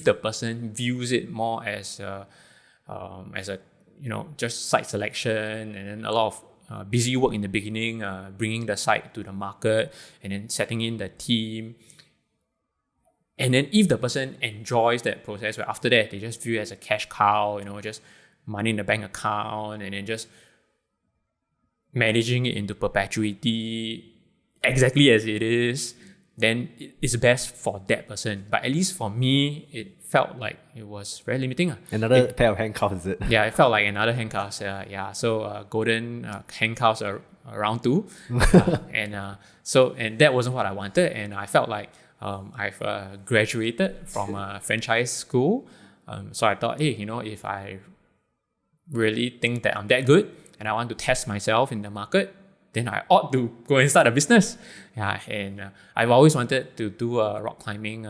the person views it more as a just site selection and then a lot of busy work in the beginning, bringing the site to the market and then setting in the team. And then if the person enjoys that process, where after that they just view it as a cash cow, just money in the bank account, and then just managing it into perpetuity exactly as it is, then it's best for that person. But at least for me, it felt like it was very limiting. Another pair of handcuffs, is it? Yeah, it felt like another handcuffs. So Golden Handcuffs are around too. And that wasn't what I wanted. And I felt like I've graduated from a franchise school. So I thought, hey, if I really think that I'm that good and I want to test myself in the market, then I ought to go and start a business. Yeah, and I've always wanted to do a rock climbing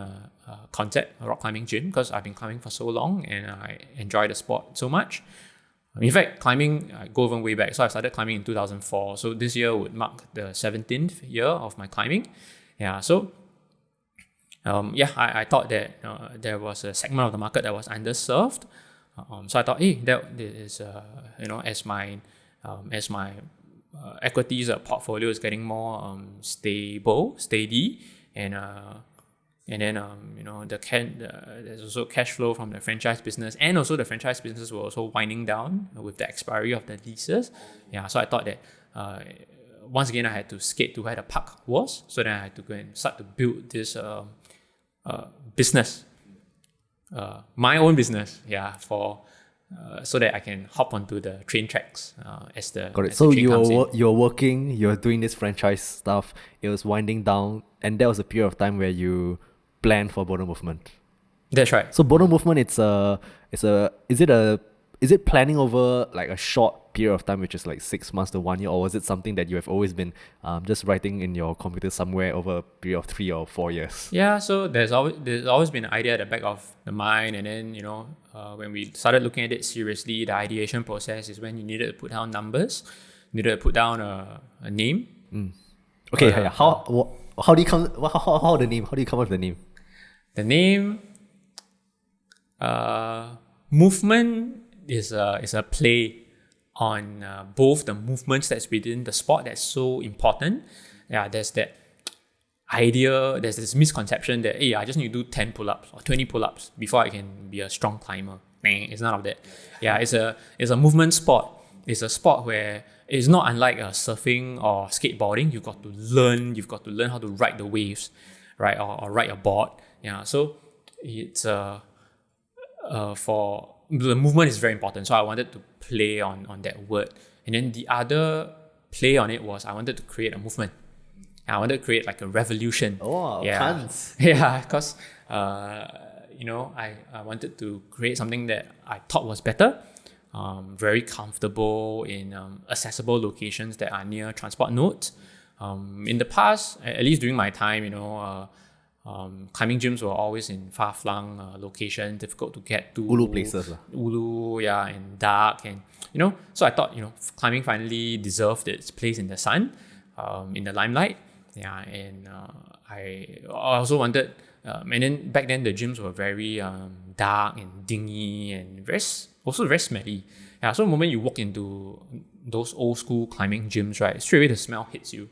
concept, a rock climbing gym, because I've been climbing for so long and I enjoy the sport so much. In fact, climbing, I go even way back. So I started climbing in 2004. So this year would mark the 17th year of my climbing. Yeah, so I thought that there was a segment of the market that was underserved. So I thought, hey, that is as my equities portfolio is getting more steady, and then there's also cash flow from the franchise business, and also the franchise business was also winding down with the expiry of the leases. Yeah, so I thought that once again, I had to skate to where the park was. So then I had to go and start to build this business, my own business, for so that I can hop onto the train tracks as the Got it. as So the train comes in. you're working, you're doing this franchise stuff. It was winding down, and that was a period of time where you planned for Boulder Movement. That's right. So Boulder Movement, is it planning over like a short period of time, which is like 6 months to 1 year, or was it something that you have always been just writing in your computer somewhere over a period of 3 or 4 years? Yeah, so there's always been an idea at the back of the mind, and then when we started looking at it seriously, the ideation process is when you needed to put down numbers, needed to put down a name. Okay, how do you come? How the name? How do you come up with the name? The name, movement is a play on both the movements that's within the sport that's so important. Yeah, there's that idea, there's this misconception that, hey, I just need to do 10 pull-ups or 20 pull-ups before I can be a strong climber. It's none of that. Yeah, it's a movement sport. It's a sport where it's not unlike surfing or skateboarding. You've got to learn how to ride the waves, right? Or ride a board. Yeah, so it's for the movement is very important. So I wanted to play on that word. And then the other play on it was I wanted to create a movement. I wanted to create like a revolution. Oh, tons. Yeah, because I wanted to create something that I thought was better, very comfortable in accessible locations that are near transport nodes. In the past, at least during my time, climbing gyms were always in far-flung locations, difficult to get to. Ulu places. Ulu, yeah, and dark. And, so I thought, climbing finally deserved its place in the sun, in the limelight. Yeah, and I also wanted, and then back then the gyms were very dark and dingy and also very smelly. Yeah, so the moment you walk into those old school climbing gyms, right, straight away the smell hits you.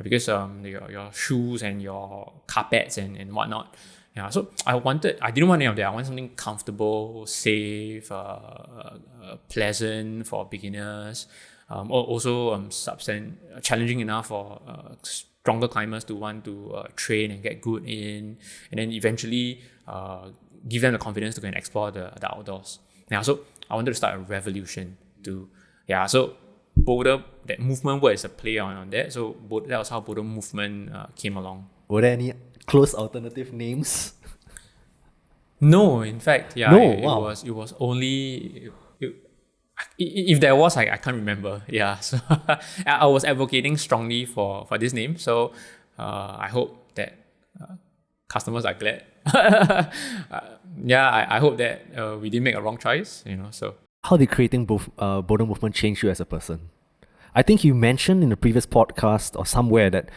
Because your shoes and your carpets and whatnot. Yeah, so I didn't want any of that. I want something comfortable, safe, pleasant for beginners. Also challenging enough for stronger climbers to want to train and get good in, and then eventually give them the confidence to go and explore the outdoors. Yeah, so I wanted to start a revolution so Boulder, that movement word is a play on that. So that was how Boulder Movement came along. Were there any close alternative names? No, in fact, yeah. No, wow. It was only... if there was, I can't remember. Yeah, so I was advocating strongly for this name. So I hope that customers are glad. I hope that we didn't make a wrong choice, so... How did creating Boulder Movement change you as a person? I think you mentioned in a previous podcast or somewhere that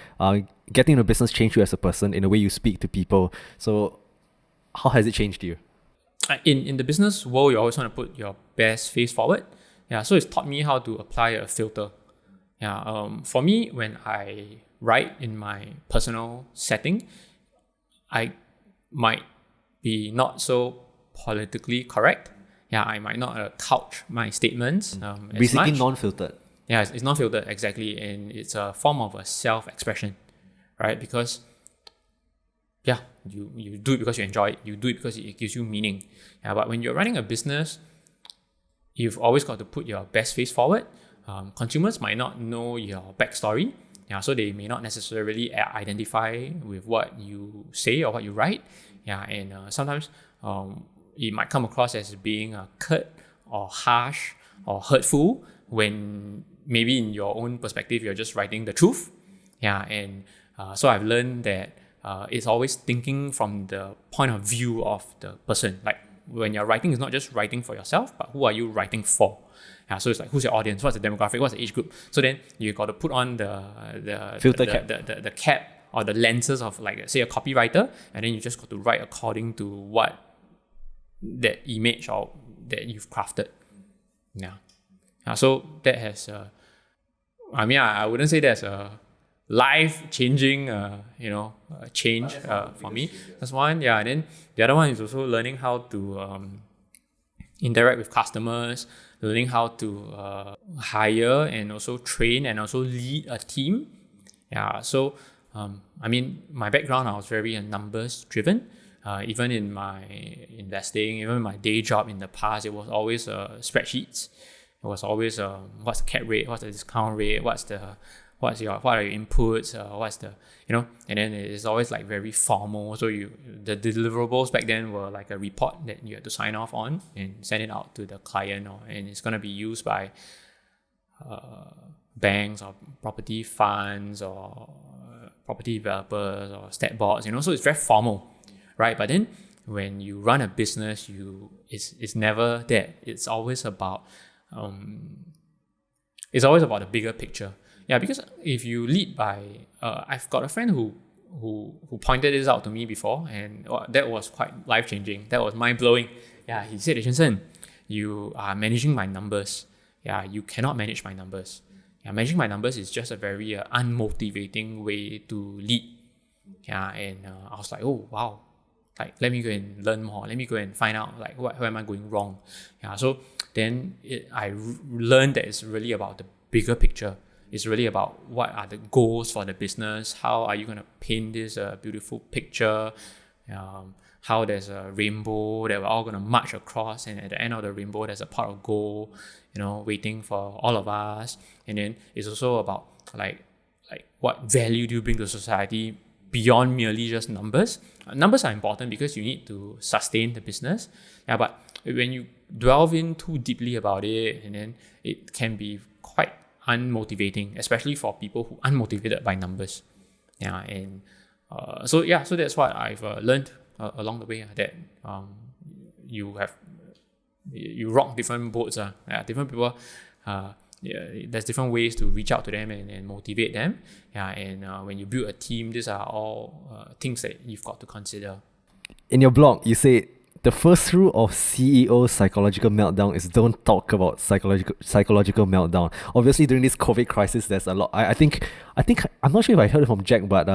getting into business changed you as a person in the way you speak to people. So how has it changed you? In the business world, you always want to put your best face forward. Yeah, so it's taught me how to apply a filter. Yeah, for me, when I write in my personal setting, I might be not so politically correct. Yeah, I might not couch my statements Basically as much. non-filtered. Yeah, it's non-filtered, exactly. And it's a form of a self-expression, right? Because, yeah, you do it because you enjoy it. You do it because it gives you meaning. Yeah, but when you're running a business, you've always got to put your best face forward. Consumers might not know your backstory. Yeah, so they may not necessarily identify with what you say or what you write. Yeah, and sometimes it might come across as being curt or harsh or hurtful when maybe in your own perspective you're just writing the truth. Yeah, and so I've learned that it's always thinking from the point of view of the person. Like when you're writing, it's not just writing for yourself, but who are you writing for? Yeah, so it's like, who's your audience? What's the demographic? What's the age group? So then you got to put on the filter cap, the cap or the lenses of, like, say, a copywriter, and then you just got to write according to what that image or that you've crafted. Yeah. So that has, I wouldn't say that's a life-changing, change for me. That's one. Yeah. And then the other one is also learning how to interact with customers, learning how to hire and also train and also lead a team. Yeah, so my background, I was very numbers driven. Even in my investing, even my day job in the past, it was always spreadsheets. It was always what's the cap rate, what's the discount rate, what are your inputs, what's the, and then it's always like very formal. So the deliverables back then were like a report that you had to sign off on and send it out to the client, and it's gonna be used by banks or property funds or property developers or stat boards, so it's very formal, right? But then when you run a business, it's never that. It's always about the bigger picture. Yeah, because if you lead by, I've got a friend who pointed this out to me before, and that was quite life-changing. That was mind-blowing. Yeah, he said, Jansen, you are managing my numbers. Yeah, you cannot manage my numbers. Yeah, managing my numbers is just a very unmotivating way to lead. Yeah, and I was like, oh, wow. Like, let me go and learn more. Let me go and find out, like, where am I going wrong? Yeah, so then I learned that it's really about the bigger picture. It's really about what are the goals for the business. How are you going to paint this beautiful picture? How there's a rainbow that we're all going to march across, and at the end of the rainbow, there's a pot of gold, waiting for all of us. And then it's also about like what value do you bring to society beyond merely just numbers. Numbers are important because you need to sustain the business. Yeah, but when you delve in too deeply about it, and then it can be quite unmotivating, especially for people who are unmotivated by numbers. Yeah, and so that's what I've learned along the way, that you rock different boats. Different people. There's different ways to reach out to them and motivate them. Yeah, and when you build a team, these are all things that you've got to consider. In your blog, you say the first rule of CEO psychological meltdown is don't talk about psychological meltdown. Obviously, during this COVID crisis, there's a lot. I think I'm not sure if I heard it from Jack, but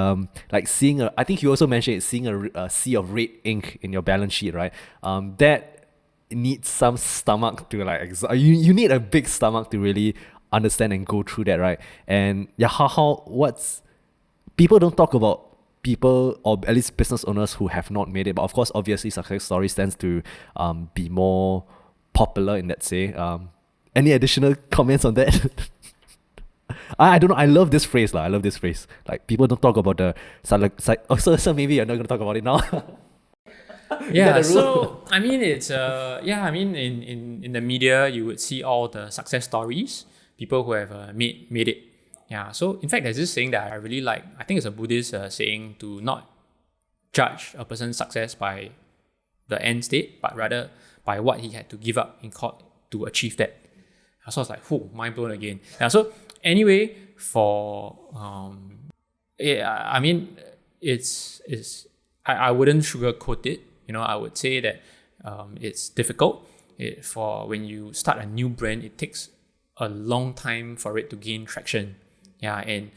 like I think you also mentioned it, seeing a sea of red ink in your balance sheet, right? That needs some stomach to you need a big stomach to really understand and go through that, right? And yeah, what's people don't talk about people, or at least business owners who have not made it, but of course obviously success stories tends to be more popular in that say. Any additional comments on that? I don't know, I love this phrase. Like, people don't talk about the so maybe you're not going to talk about it now. Yeah, so it's in the media you would see all the success stories, people who have made it. Yeah, so in fact there's this saying that I really like. I think it's a Buddhist saying to not judge a person's success by the end state, but rather by what he had to give up in court to achieve that. So I was like, mind blown again. Yeah, so anyway, for I wouldn't sugarcoat it. I would say that it's difficult. For when you start a new brand, it takes a long time for it to gain traction. Yeah, and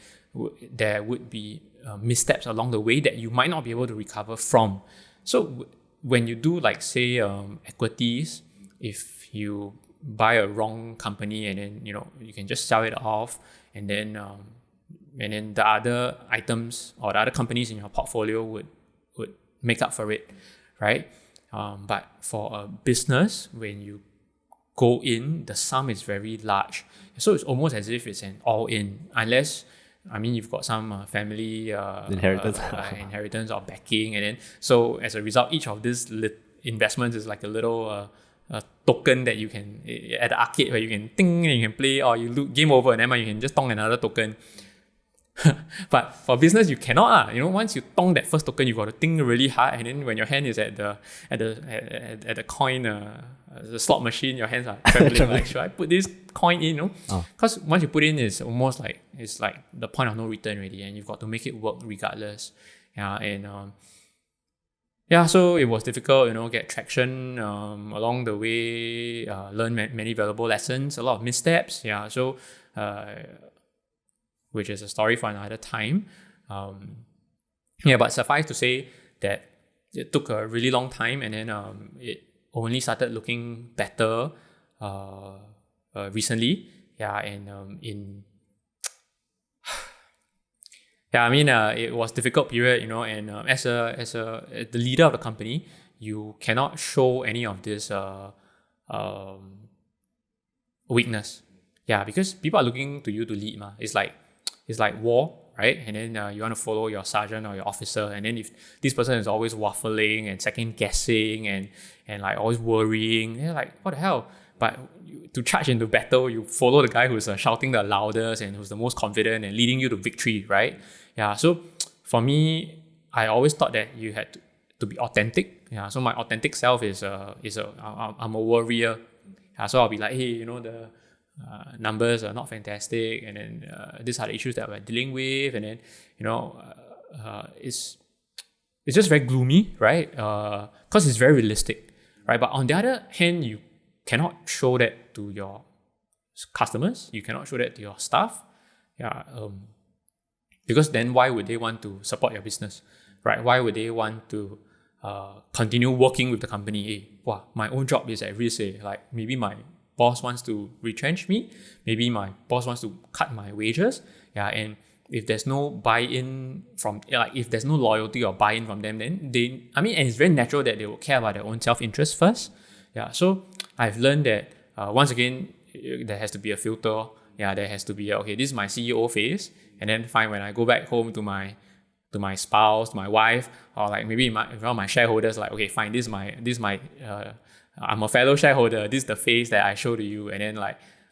there would be missteps along the way that you might not be able to recover from. So when you do, like, say, equities, if you buy a wrong company and then you can just sell it off, and then the other items or the other companies in your portfolio would make up for it, right? But for a business, when you go in, the sum is very large. So it's almost as if it's an all-in, unless, you've got some family inheritance or backing. And then, so as a result, each of these investments is like a little token that you can, at the arcade where you can ting and you can play, or you look game over and then you can just tong another token. But for business, you cannot. Once you tong that first token, you got to think really hard, and then when your hand is at the coin, the slot machine, your hands are trembling. Like, should I put this coin in? Because once you put in, it's almost like it's like the point of no return already, and you've got to make it work regardless. Yeah, and so it was difficult. Get traction along the way. Learn many valuable lessons. A lot of missteps. Yeah, so. Which is a story for another time. But suffice to say that it took a really long time, and then it only started looking better recently. Yeah, and I mean, it was difficult period, and as the leader of the company, you cannot show any of this weakness. Yeah, because people are looking to you to lead, It's like war, right? And then you want to follow your sergeant or your officer, and then if this person is always waffling and second guessing and like always worrying, you're like, what the hell? But to charge into battle, you follow the guy who's shouting the loudest and who's the most confident and leading you to victory, right? Yeah. So for me, I always thought that you had to be authentic. Yeah. So my authentic self is I'm a warrior. Yeah. So I'll be like, hey, the numbers are not fantastic, and then these are the issues that we're dealing with, and then it's just very gloomy, right? Because it's very realistic, right? But on the other hand, you cannot show that to your customers. You cannot show that to your staff. Yeah. Because then why would they want to support your business, right? Why would they want to continue working with the company? Hey, wow, my own job is at risk. Like maybe my boss wants to retrench me. Maybe my boss wants to cut my wages. Yeah, and if there's no buy-in from, if there's no loyalty or buy-in from them, then and it's very natural that they will care about their own self-interest first. Yeah, so I've learned that once again, there has to be a filter. Yeah, there has to be this is my CEO phase, and then fine, when I go back home to my spouse, my wife, or like maybe my shareholders, like, okay, fine, this is my I'm a fellow shareholder. This is the face that I show to you, and then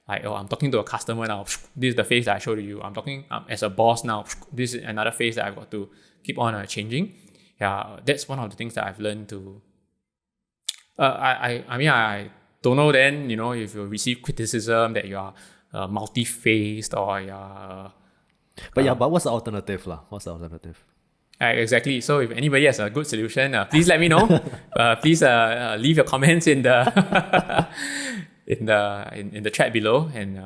I'm talking to a customer now. This is the face that I show to you. I'm talking as a boss now. This is another face that I've got to keep on changing. Yeah, that's one of the things that I've learned to. I don't know then, if you receive criticism that you are multi-faced or you're... But what's the alternative lah? What's the alternative? Exactly. So if anybody has a good solution, please let me know. Please leave your comments in the in the chat below. And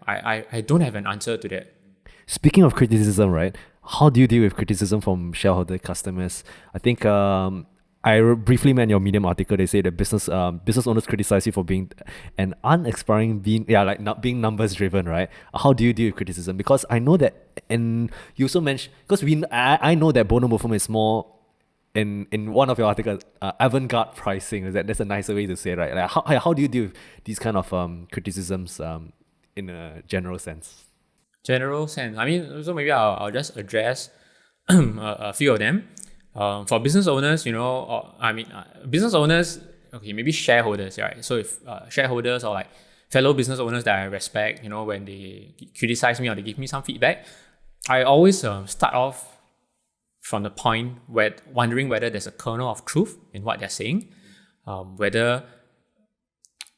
I don't have an answer to that. Speaking of criticism, right? How do you deal with criticism from shareholder customers? I think I briefly met your Medium article. They say that business owners criticize you for being an not being numbers driven, right? How do you deal with criticism? Because I know that, and you also mentioned, because I know that Boulder Movement is more in one of your articles, avant-garde pricing. That's a nicer way to say it, right? Like how do you deal with these kind of criticisms in a general sense? General sense. I mean, so maybe I'll just address a few of them. For business owners, business owners, okay, maybe shareholders, right? So if shareholders or like fellow business owners that I respect, when they criticize me or they give me some feedback, I always start off from the point where wondering whether there's a kernel of truth in what they're saying, and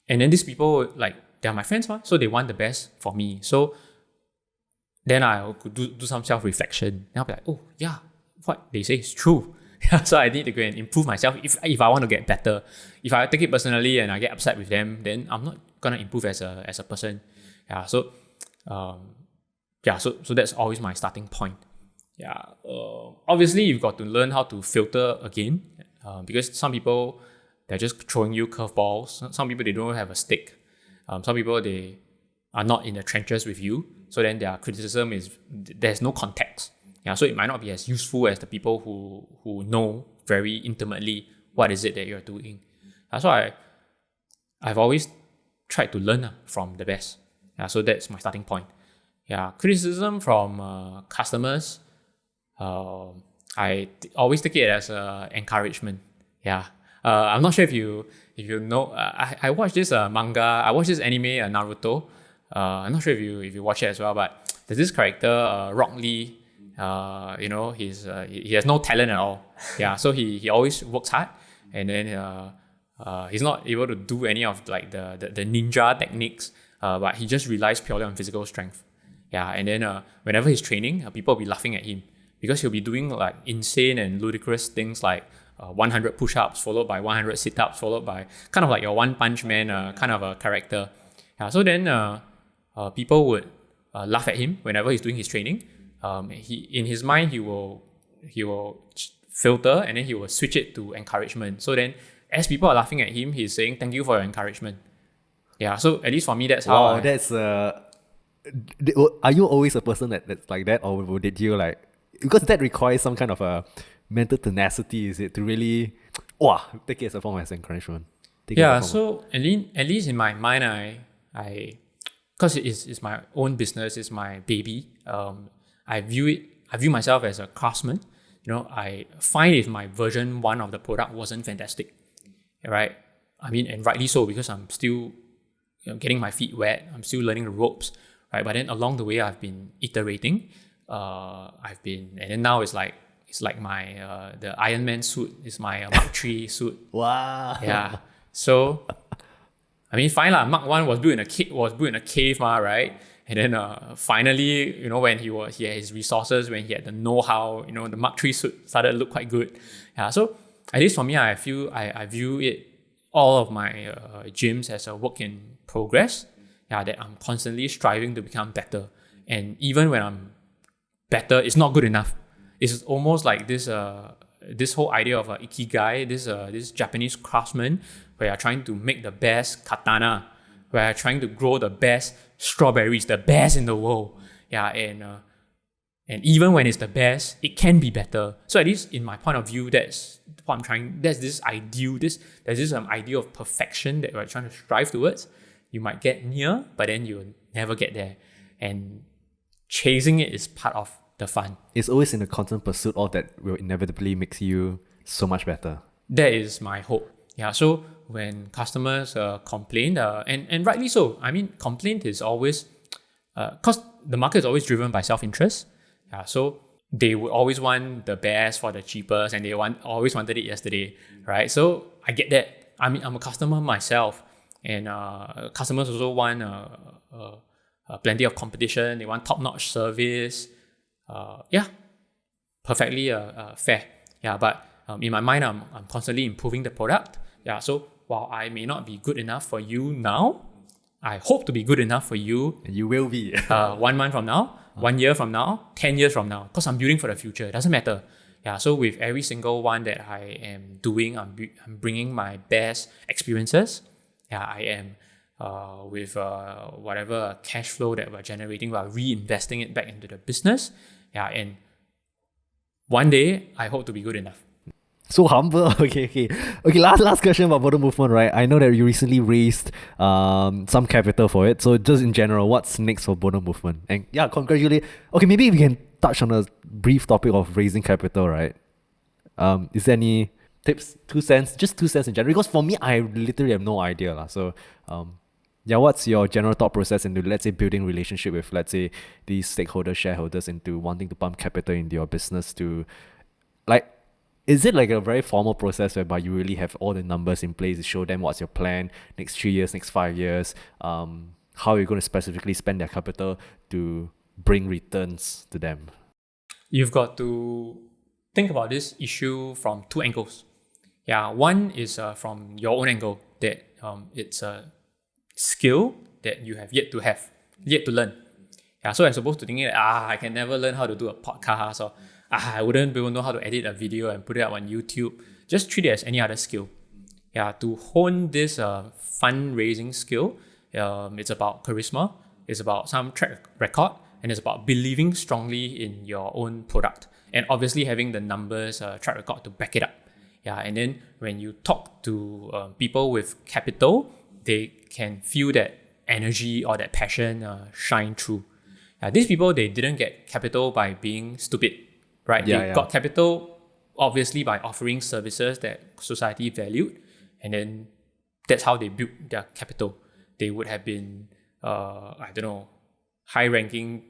then these people, like, they're my friends, so they want the best for me. So then I could do some self-reflection. And I'll be like, oh yeah, what they say is true. So I need to go and improve myself if I want to get better. If I take it personally and I get upset with them, then I'm not gonna improve as a person. Yeah. So so that's always my starting point. Yeah. Obviously you've got to learn how to filter again, because some people, they're just throwing you curveballs. Some people, they don't have a stick. Some people, they are not in the trenches with you. So then their criticism there's no context. Yeah, so it might not be as useful as the people who know very intimately what is it that you're doing. So I've always tried to learn from the best. Yeah, so that's my starting point. Yeah, criticism from customers, I always take it as encouragement. Yeah, I'm not sure if you know. I watched this manga. I watched this anime, Naruto. I'm not sure if you watch it as well, but there's this character, Rock Lee. He has no talent at all. Yeah, so he always works hard, and then he's not able to do any of like the ninja techniques, but he just relies purely on physical strength. Yeah, and then whenever he's training, people will be laughing at him because he'll be doing like insane and ludicrous things like 100 push-ups followed by 100 sit-ups followed by kind of like your One Punch Man kind of a character. Yeah, so then people would laugh at him whenever he's doing his training. In his mind, he will filter and then he will switch it to encouragement. So then, as people are laughing at him, he's saying, "Thank you for your encouragement." Yeah, so at least for me, that's how Wow, that's are you always a person that's like that, or did you like, because that requires some kind of a mental tenacity, is it, to really take it as a form of encouragement? Take it as a Yeah, form so at least in my mind, I because it's my own business, it's my baby. I view myself as a craftsman. I find if my version 1 of the product wasn't fantastic, right? I mean, and rightly so, because I'm still getting my feet wet. I'm still learning the ropes, right? But then along the way, I've been iterating. And then now it's like my the Iron Man suit is my Mark III suit. wow. Yeah. So I mean, fine lah. Mark 1 was built in a cave, right? And then finally, when he had his resources, when he had the know-how, the Mark III suit started to look quite good. Yeah. So at least for me, I feel I view it, all of my gyms, as a work in progress. Yeah, that I'm constantly striving to become better. And even when I'm better, it's not good enough. It's almost like this whole idea of ikigai, this Japanese craftsman, where you're trying to make the best katana, where you're trying to grow the best strawberries, the best in the world. Yeah, and even when it's the best, it can be better. So at least in my point of view, that's what I'm trying. There's this idea of perfection that we're trying to strive towards. You might get near, but then you'll never get there. And chasing it is part of the fun. It's always in a constant pursuit of that will inevitably makes you so much better. That is my hope. Yeah. So when customers complain, and rightly so. I mean, complaint is always because the market is always driven by self-interest. Yeah. So they would always want the best for the cheapest, and they always wanted it yesterday, right? So I get that. I mean, I'm a customer myself, and customers also want plenty of competition. They want top-notch service. Perfectly fair. Yeah, but in my mind, I'm constantly improving the product. Yeah, so while I may not be good enough for you now, I hope to be good enough for you. And you will be. 1 month from now, 1 year from now, 10 years from now, because I'm building for the future. It doesn't matter. Yeah, so with every single one that I am doing, I'm bringing my best experiences. Yeah, I am with whatever cash flow that we're generating, we're reinvesting it back into the business. Yeah, and one day I hope to be good enough. So humble. Okay. Last question about Boulder Movement, right? I know that you recently raised some capital for it. So just in general, what's next for Boulder Movement? And yeah, congratulate. Okay, maybe we can touch on a brief topic of raising capital, right? Is there any tips, 2 cents, just 2 cents in general? Because for me, I literally have no idea. So what's your general thought process into, let's say, building relationship with, let's say, these stakeholders, shareholders, into wanting to pump capital into your business to, like, is it like a very formal process whereby you really have all the numbers in place to show them what's your plan next 3 years, next 5 years, how you're going to specifically spend their capital to bring returns to them? You've got to think about this issue from 2 angles. Yeah, one is from your own angle, that it's a skill that you have yet to learn. Yeah, so as opposed to thinking that I can never learn how to do a podcast, or I wouldn't be able to know how to edit a video and put it up on YouTube. Just treat it as any other skill. Yeah, to hone this fundraising skill, it's about charisma, it's about some track record, and it's about believing strongly in your own product, and obviously having the numbers, track record to back it up. Yeah, and then when you talk to people with capital, they can feel that energy or that passion shine through. These people, they didn't get capital by being stupid, right? They got capital obviously by offering services that society valued, and then that's how they built their capital. They would have been, high-ranking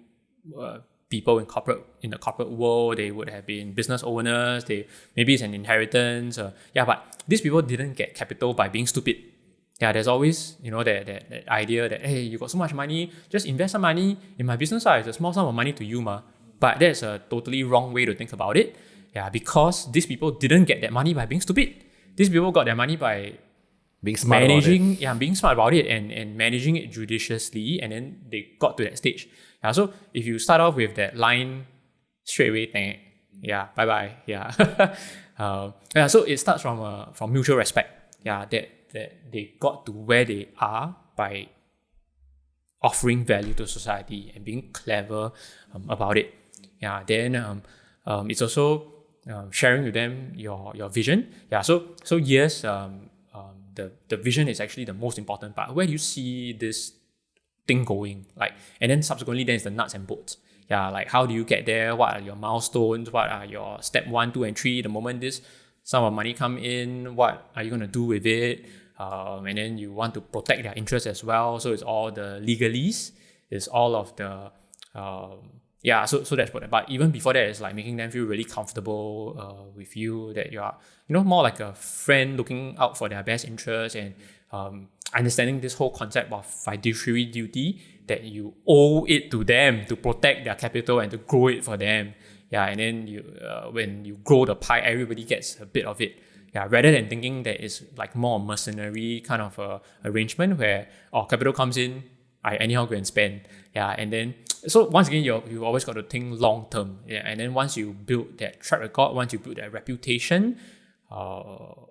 people in the corporate world. They would have been business owners. Maybe it's an inheritance. But these people didn't get capital by being stupid. Yeah, there's always, that idea that, hey, you got so much money, just invest some money in my business. It's a small sum of money to you, ma. But that's a totally wrong way to think about it. Yeah, because these people didn't get that money by being stupid. These people got their money by being smart being smart about it and managing it judiciously, and then they got to that stage. Yeah, so if you start off with that line straight away, bye-bye. So it starts from mutual respect. Yeah, that they got to where they are by offering value to society and being clever about it. Yeah, then it's also sharing with them your vision. Yeah, so yes, the vision is actually the most important part. Where do you see this thing going? Like, and then subsequently, then it's the nuts and bolts. Yeah, like how do you get there? What are your milestones? What are your step 1, 2, and 3? The moment this sum of money come in, what are you gonna do with it? And then you want to protect their interests as well. So it's all the legalese. It's all of the so that's what. But even before that, it's like making them feel really comfortable with you, that you are, more like a friend looking out for their best interests, and understanding this whole concept of fiduciary duty, that you owe it to them to protect their capital and to grow it for them. Yeah, and then you when you grow the pie, everybody gets a bit of it. Yeah, rather than thinking that it's like more mercenary kind of arrangement where capital comes in, I anyhow go and spend. Yeah, and then so once again, you always got to think long term. Yeah, and then once you build that track record, once you build that reputation,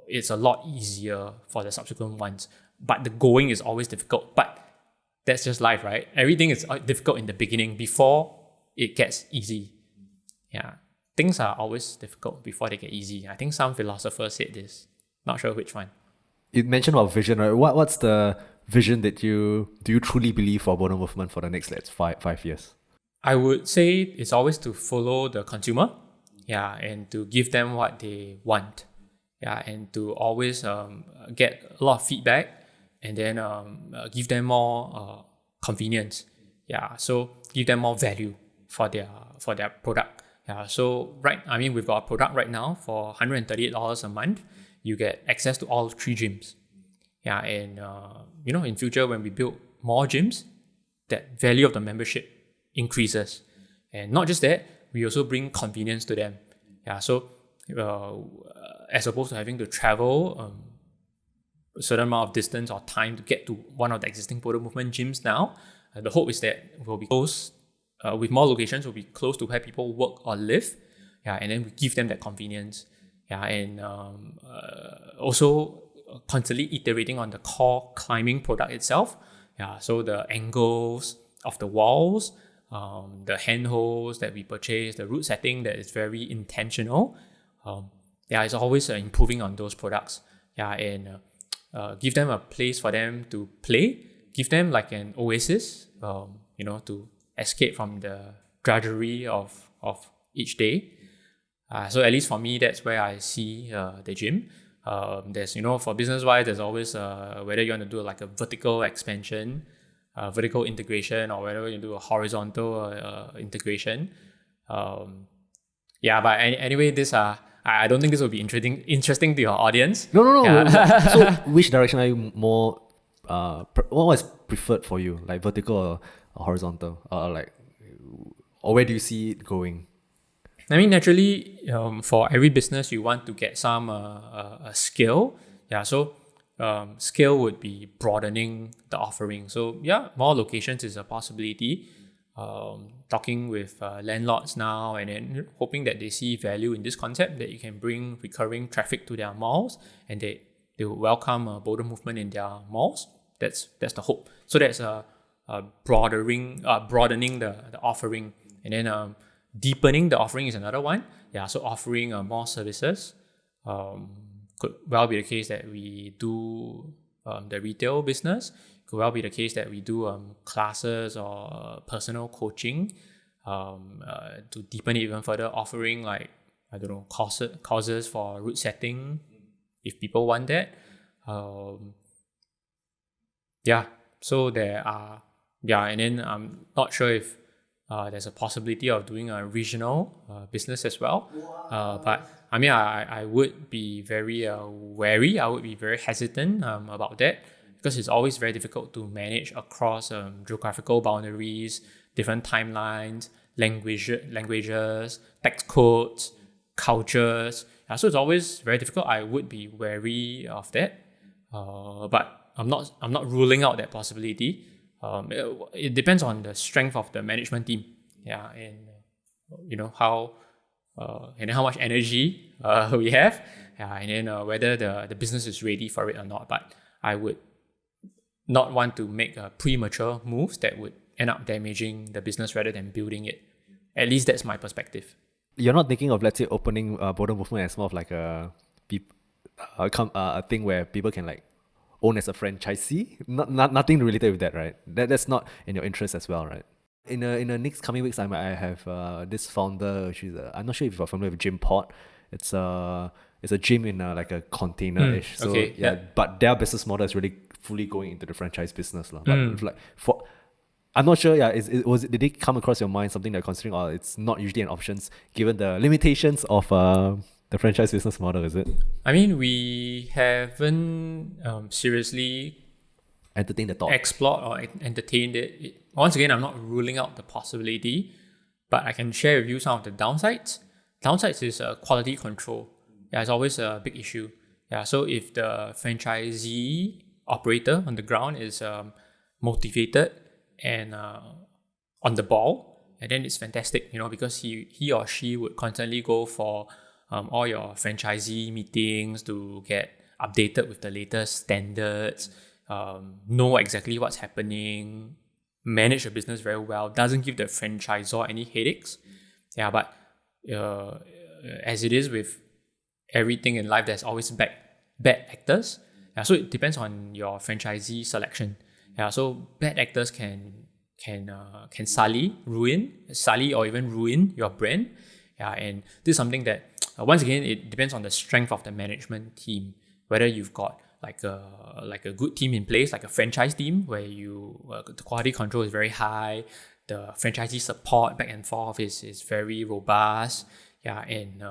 it's a lot easier for the subsequent ones. But the going is always difficult. But that's just life, right? Everything is difficult in the beginning before it gets easy. Yeah, things are always difficult before they get easy. I think some philosophers said this. Not sure which one. You mentioned about vision, right? What's the vision that do you truly believe for Boulder Movement for the next, let's 5 years? I would say it's always to follow the consumer, yeah, and to give them what they want, yeah, and to always get a lot of feedback, and then give them more convenience, yeah. So give them more value for their product, yeah. So we've got a product right now for $138 a month. You get access to all 3 gyms. Yeah, and in future when we build more gyms, that value of the membership increases. And not just that, we also bring convenience to them. Yeah, so as opposed to having to travel a certain amount of distance or time to get to one of the existing Boulder Movement gyms now, the hope is that we'll be close, with more locations, we'll be close to where people work or live. Yeah, and then we give them that convenience. Yeah, and also constantly iterating on the core climbing product itself. Yeah, so the angles of the walls, the handholds that we purchase, the route setting that is very intentional. It's always improving on those products. Yeah, and give them a place for them to play. Give them like an oasis, to escape from the drudgery of each day. So at least for me, that's where I see the gym. There's, for business-wise, there's always whether you want to do like a vertical expansion, vertical integration, or whether you do a horizontal integration. But anyway, I don't think this will be interesting to your audience. No. Yeah. So which direction are you more, what was preferred for you? Like vertical or horizontal? Or where do you see it going? I mean, naturally, for every business, you want to get some scale. Yeah, so scale would be broadening the offering. So yeah, more locations is a possibility. Talking with landlords now, and then hoping that they see value in this concept, that you can bring recurring traffic to their malls, and they will welcome a Boulder Movement in their malls. That's the hope. So that's broadening the offering, and then deepening the offering is another one. Yeah, so offering more services. Could well be the case that we do the retail business. Could well be the case that we do classes or personal coaching to deepen it even further, offering like, I don't know, courses for route setting if people want that. So there are, and then I'm not sure if there's a possibility of doing a regional business as well. But I mean, I would be very wary. I would be very hesitant about that, because it's always very difficult to manage across geographical boundaries, different timelines, languages, tax codes, cultures. So it's always very difficult. I would be wary of that. But I'm not ruling out that possibility. It depends on the strength of the management team, and how much energy we have, and then whether the business is ready for it or not. But I would not want to make premature moves that would end up damaging the business rather than building it. At least that's my perspective. You're not thinking of, let's say, opening Boulder Movement as more of like a thing where people can like own as a franchisee? Nothing related with that, right? That's not in your interest as well, right? In the next coming weeks, I have this founder. I'm not sure if you're familiar with Gym Pod. It's a gym in like a container-ish. So okay, yeah, but their business model is really fully going into the franchise business, lah. But it's like I'm not sure. Yeah, did they come across your mind something that you're considering, or it's not usually an option given the limitations of the franchise business model? Is it? I mean, we haven't seriously Entertain the thought. explored or entertained it. Once again, I'm not ruling out the possibility, but I can share with you some of the downsides. Downsides is quality control. Yeah, it's always a big issue. Yeah, so if the franchisee operator on the ground is motivated and on the ball, and then it's fantastic, because he or she would constantly go for all your franchisee meetings to get updated with the latest standards, know exactly what's happening, manage the business very well, doesn't give the franchisor any headaches. Yeah, but as it is with everything in life, there's always bad actors. Yeah, so it depends on your franchisee selection. Yeah, so bad actors can sully or even ruin your brand. Yeah, and this is something that once again, it depends on the strength of the management team. Whether you've got like a good team in place, like a franchise team where the quality control is very high, the franchisee support back and forth is very robust. Yeah, and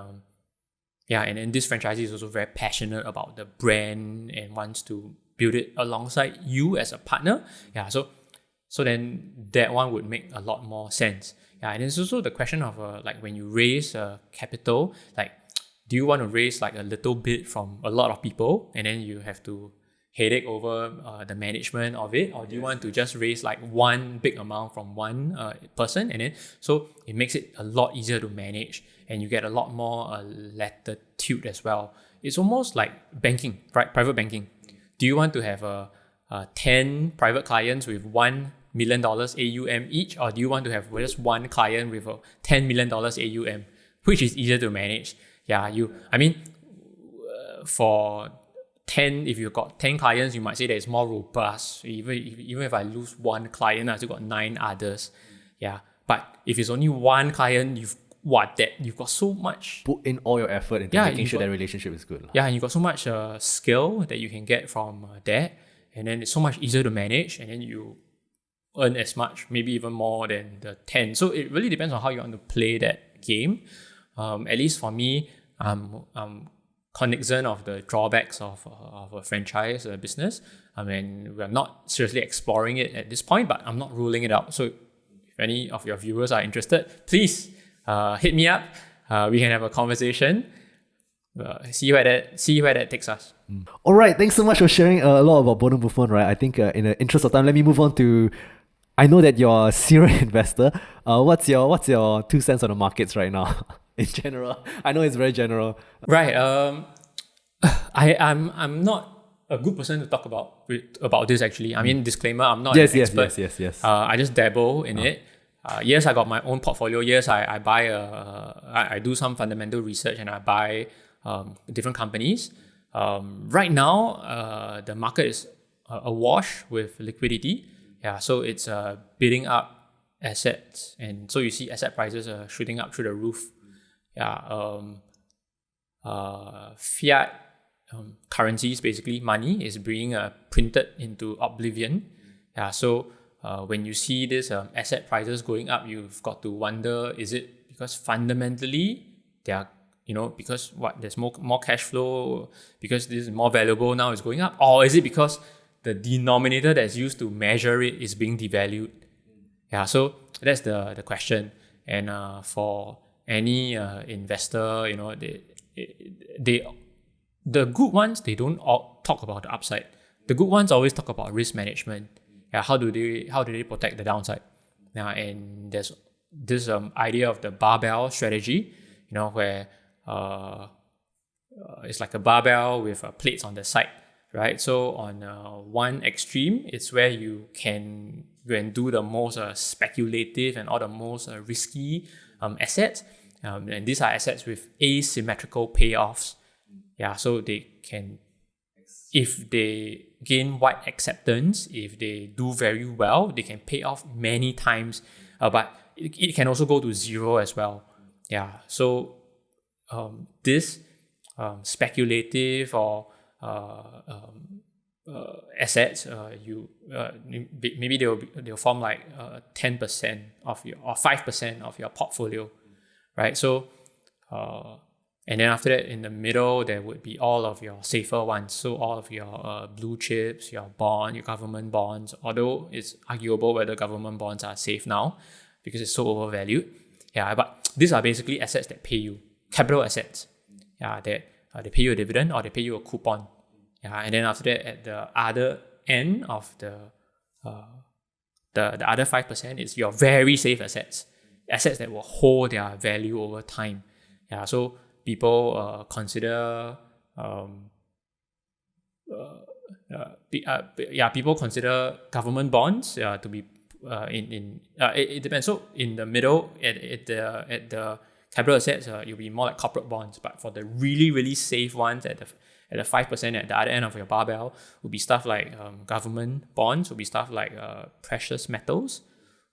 then this franchisee is also very passionate about the brand and wants to build it alongside you as a partner. Yeah, so then that one would make a lot more sense. Yeah, and it's also the question of like when you raise capital, like do you want to raise like a little bit from a lot of people and then you have to headache over the management of it, or do you want to just raise like one big amount from one person, and then so it makes it a lot easier to manage and you get a lot more latitude as well. It's almost like banking, right? Private banking. Do you want to have 10 private clients with $1 million AUM each, or do you want to have just one client with a $10 million AUM? Which is easier to manage? Yeah, for 10, if you've got 10 clients, you might say that it's more robust. Even if I lose one client, I still got 9 others. Yeah, but if it's only one client, you've got so much. Put in all your effort into making sure that relationship is good. Yeah, and you've got so much skill that you can get from that, and then it's so much easier to manage, and then you earn as much, maybe even more than the 10. So it really depends on how you want to play that game. At least for me, I'm cognizant of the drawbacks of a franchise business. I mean, we're not seriously exploring it at this point, but I'm not ruling it out. So if any of your viewers are interested, please hit me up. We can have a conversation. See where that takes us. All right, thanks so much for sharing a lot about Boulder Movement. Right, I think in the interest of time, let me move on to. I know that you're a serial investor. What's your 2 cents on the markets right now? In general, I know it's very general. Right. I'm not a good person to talk about this actually. I mean, disclaimer: I'm not an expert. Yes. I just dabble in it. Yes, I got my own portfolio. Yes, I buy I do some fundamental research and I buy different companies. Right now, the market is awash with liquidity. Yeah, so it's bidding up assets, and so you see asset prices shooting up through the roof. Yeah, fiat currencies, basically money, is being printed into oblivion. Yeah, so when you see this asset prices going up, you've got to wonder: is it because fundamentally they are, because there's more cash flow, because this is more valuable now, is going up, or is it because the denominator that's used to measure it is being devalued? Yeah, so that's the question. And for any investor, the good ones, they don't all talk about the upside. The good ones always talk about risk management. Yeah, how do they protect the downside? Yeah, and there's this idea of the barbell strategy, where it's like a barbell with plates on the side, right? So on one extreme, it's where you can do the most speculative and all the most risky assets. And these are assets with asymmetrical payoffs. Yeah, so they can, if they gain wide acceptance, if they do very well, they can pay off many times. But it can also go to zero as well. Yeah, so this speculative or assets, maybe they'll form like 10% of your or 5% of your portfolio, right? So and then after that, in the middle, there would be all of your safer ones. So all of your blue chips, your bond, your government bonds. Although it's arguable whether government bonds are safe now because it's so overvalued. Yeah, but these are basically assets that pay you, capital assets. Yeah, that they pay you a dividend or they pay you a coupon. Yeah, and then after that, at the other end of the other 5% is your very safe assets that will hold their value over time. Yeah, so people consider people consider government bonds to be it depends. So in the middle, at the capital assets, you'll be more like corporate bonds. But for the really, really safe ones at the 5% at the other end of your barbell, will be stuff like government bonds, will be stuff like precious metals,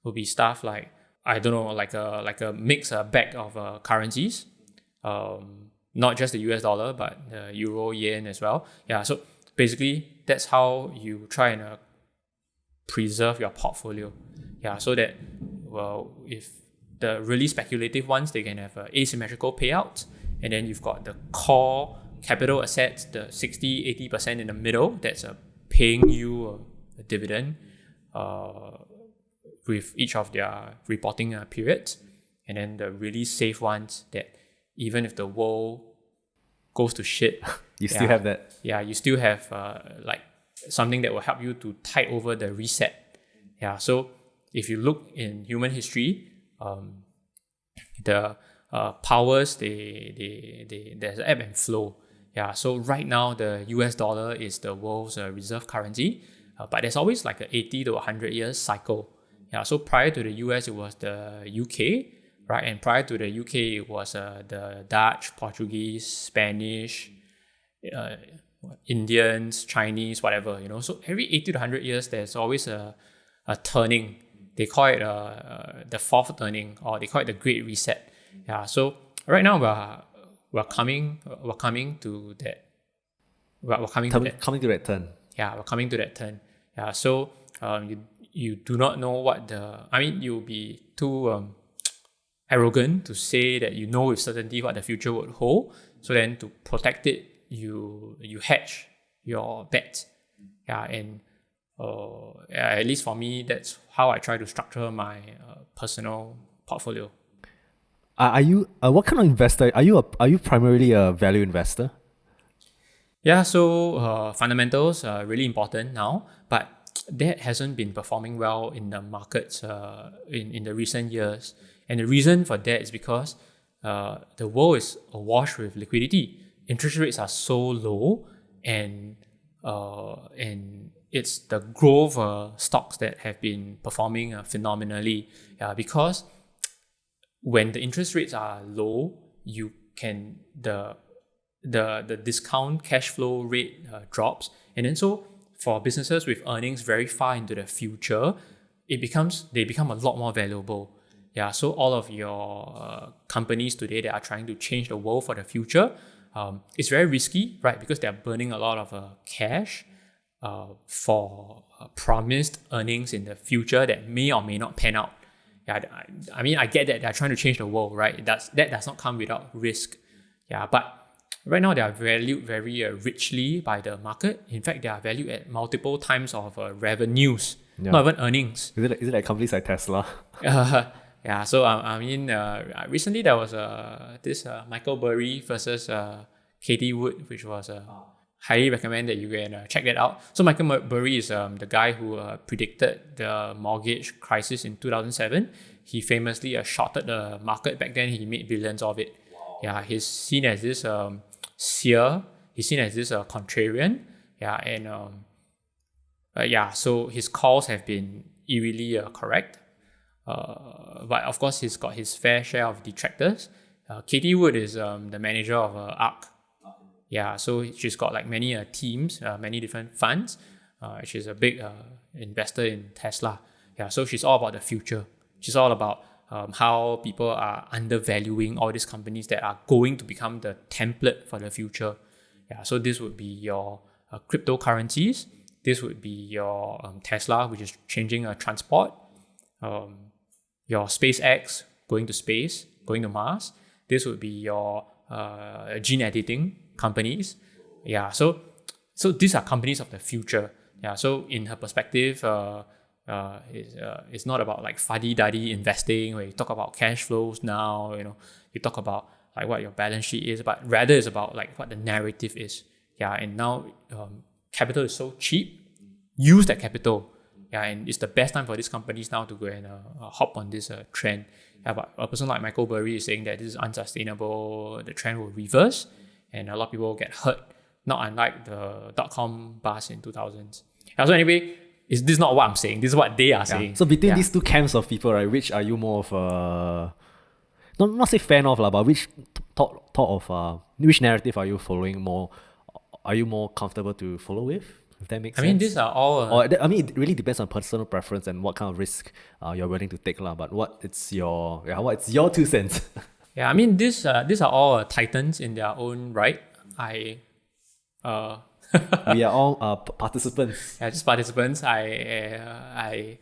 will be stuff like, I don't know, like a mix bag of currencies, not just the US dollar, but the euro, yen as well. Yeah, so basically that's how you try and preserve your portfolio. Yeah, so that, well, if the really speculative ones, they can have asymmetrical payouts, and then you've got the core capital assets, the 60-80% in the middle, that's paying you a dividend with each of their reporting periods, and then the really safe ones that even if the world goes to shit, you still have that. Yeah, you still have like something that will help you to tide over the reset. Yeah, so if you look in human history, the powers, there's ebb and flow. Yeah, so right now the US dollar is the world's reserve currency, but there's always like an 80 to 100 years cycle. Yeah, so prior to the US, it was the UK, right? And prior to the UK, it was the Dutch, Portuguese, Spanish, Indians, Chinese, whatever, So every 80 to 100 years, there's always a turning. They call it the fourth turning, or they call it the Great Reset. Yeah, so right now we're coming to that. We're coming to that turn. Yeah, we're coming to that turn. Yeah, so you do not know what you'll be too arrogant to say that you know with certainty what the future would hold. So then to protect it, you hedge your bets. Yeah, and at least for me, that's how I try to structure my personal portfolio. Are you what kind of investor? Are you primarily a value investor? Yeah, so fundamentals are really important now, but that hasn't been performing well in the markets in the recent years. And the reason for that is because the world is awash with liquidity. Interest rates are so low, and it's the growth stocks that have been performing phenomenally. Because when the interest rates are low, you can the discount cash flow rate drops, and then so for businesses with earnings very far into the future, they become a lot more valuable. Yeah, so all of your companies today that are trying to change the world for the future, it's very risky, right? Because they're burning a lot of cash for promised earnings in the future that may or may not pan out. Yeah, I get that they're trying to change the world, right? That does not come without risk. Yeah, but right now they are valued very richly by the market. In fact, they are valued at multiple times of revenues, not even earnings. Is it like companies like Tesla? Yeah, so recently there was this Michael Burry versus Katie Wood, which was highly recommend that you can check that out. So Michael Burry is the guy who predicted the mortgage crisis in 2007. He famously shorted the market back then. He made billions of it. Wow. Yeah, he's seen as this seer. He's seen as this contrarian. Yeah, and so his calls have been eerily correct. But of course, he's got his fair share of detractors. Katie Wood is the manager of ARC. Yeah, so she's got like many teams, many different funds. She's a big investor in Tesla. Yeah, so she's all about the future. She's all about how people are undervaluing all these companies that are going to become the template for the future. Yeah, so this would be your cryptocurrencies. This would be your Tesla, which is changing transport. Your SpaceX going to space, going to Mars. This would be your gene editing companies. Yeah, so these are companies of the future. Yeah, so in her perspective, it's not about like fuddy-duddy investing where you talk about cash flows now, you talk about like what your balance sheet is, but rather it's about like what the narrative is. Yeah, and now capital is so cheap. Use that capital. Yeah, and it's the best time for these companies now to go and hop on this trend. Yeah, but a person like Michael Burry is saying that this is unsustainable, the trend will reverse, and a lot of people get hurt, not unlike the dot-com bust in 2000s. Yeah, so anyway, this is not what I'm saying, this is what they are saying. So between these two camps of people, right, which are you more of a, not say fan of, but which thought of, which narrative are you following more, are you more comfortable to follow with? If that makes sense. I mean, these are all... it really depends on personal preference and what kind of risk you're willing to take. But what's your 2 cents? Yeah, I mean, these are all titans in their own right. We are all participants. Yeah, just participants. I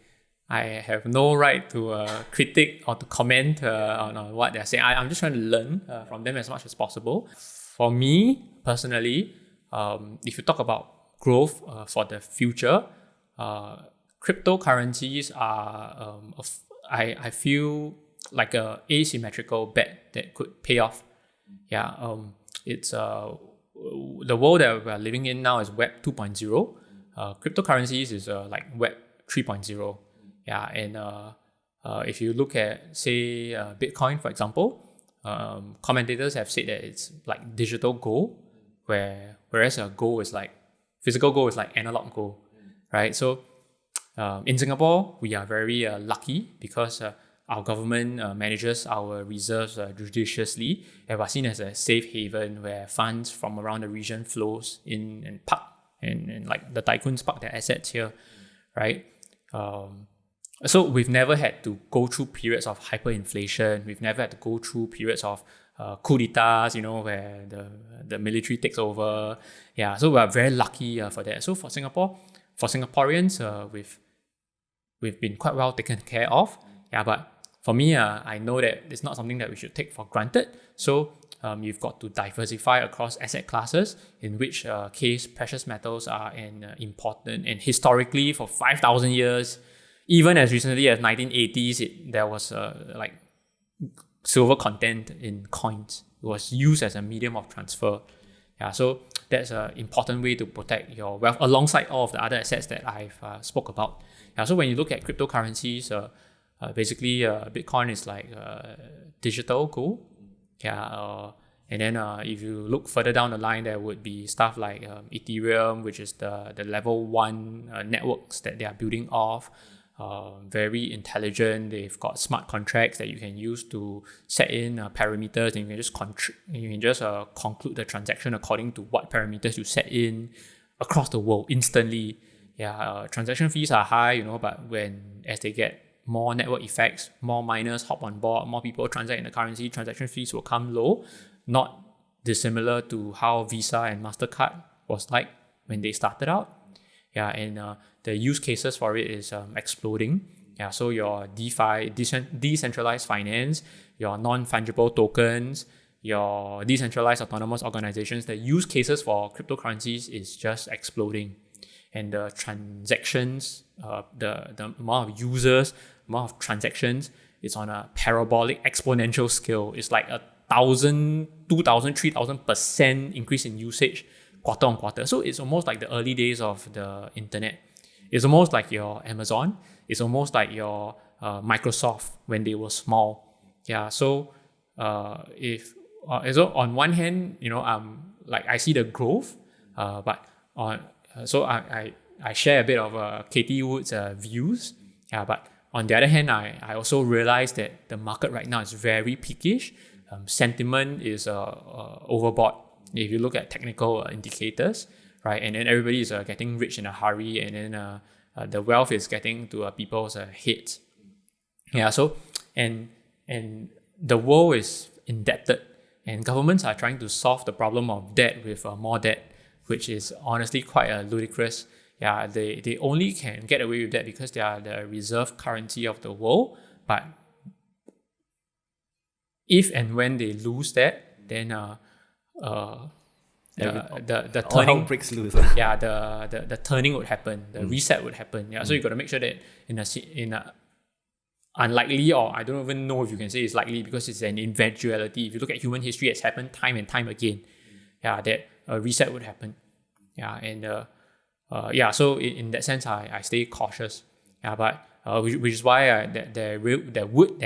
have no right to critique or to comment on what they're saying. I'm just trying to learn from them as much as possible. For me, personally, if you talk about growth for the future, cryptocurrencies are, I feel like a asymmetrical bet that could pay off. Yeah, it's the world that we're living in now is Web 2.0. Cryptocurrencies is like Web 3.0. Yeah, and if you look at, say, Bitcoin, for example, commentators have said that it's like digital gold, whereas a gold is like, physical gold is like analog gold, right? So in Singapore, we are very lucky because our government manages our reserves judiciously, and we're seen as a safe haven where funds from around the region flows in and park, and like the tycoons park their assets here, right? So we've never had to go through periods of hyperinflation. We've never had to go through periods of coup d'etats, where the military takes over. Yeah, so we are very lucky for that. So for Singaporeans, we've been quite well taken care of. Yeah, but for me, I know that it's not something that we should take for granted. So you've got to diversify across asset classes, in which case precious metals are an important, and historically for 5,000 years, even as recently as 1980s, there was like silver content in coins. It was used as a medium of transfer. Yeah, so that's an important way to protect your wealth alongside all of the other assets that I've spoke about. Yeah, so when you look at cryptocurrencies, basically Bitcoin is like digital gold. Yeah, and then if you look further down the line, there would be stuff like Ethereum, which is the level 1 networks that they are building off. Very intelligent. They've got smart contracts that you can use to set in parameters, and you can just conclude the transaction according to what parameters you set in across the world instantly. Yeah, transaction fees are high, but as they get more network effects, more miners hop on board, more people transact in the currency, transaction fees will come low, not dissimilar to how Visa and MasterCard was like when they started out. Yeah, and the use cases for it is exploding. Yeah, so your DeFi, decentralized finance, your non-fungible tokens, your decentralized autonomous organizations, the use cases for cryptocurrencies is just exploding. And the transactions, the amount of users, amount of transactions, it's on a parabolic exponential scale. It's like 1,000, 2,000, 3,000% increase in usage quarter on quarter. So it's almost like the early days of the internet. It's almost like your Amazon. It's almost like your Microsoft when they were small. Yeah. So so on one hand, like I see the growth, but So I share a bit of Katie Wood's views. Yeah, but on the other hand, I also realize that the market right now is very peakish. Sentiment is overbought. If you look at technical indicators, right, and then everybody is getting rich in a hurry, and then the wealth is getting to people's heads. Yeah, so and the world is indebted, and governments are trying to solve the problem of debt with more debt, which is honestly quite ludicrous. Yeah, they only can get away with that because they are the reserve currency of the world. But if and when they lose that, then the all hell turning breaks loose. yeah the turning would happen, the reset would happen. Yeah, so you got to make sure that in a unlikely, or I don't even know if you can say it's likely because it's an eventuality. If you look at human history, it's happened time and time again. Yeah, that a reset would happen. Yeah, and so in that sense, I stay cautious. Yeah, but which is why there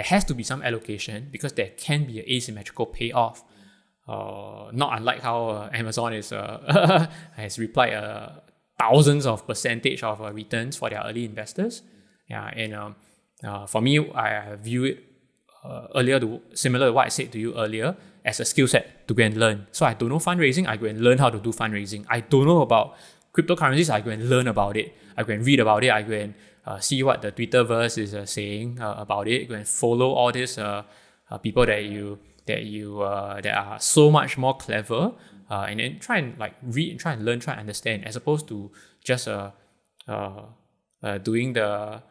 has to be some allocation, because there can be an asymmetrical payoff. Not unlike how Amazon is has replied thousands of percentage of returns for their early investors. Yeah, and for me, I view it similar to what I said to you earlier, as a skill set to go and learn. So I don't know fundraising, I go and learn how to do fundraising. I don't know about cryptocurrencies, I go and learn about it. I go and read about it. I go and see what the Twitterverse is saying about it. Go and follow all these people that are so much more clever, and then try and like read, try and learn, try and understand, as opposed to just doing the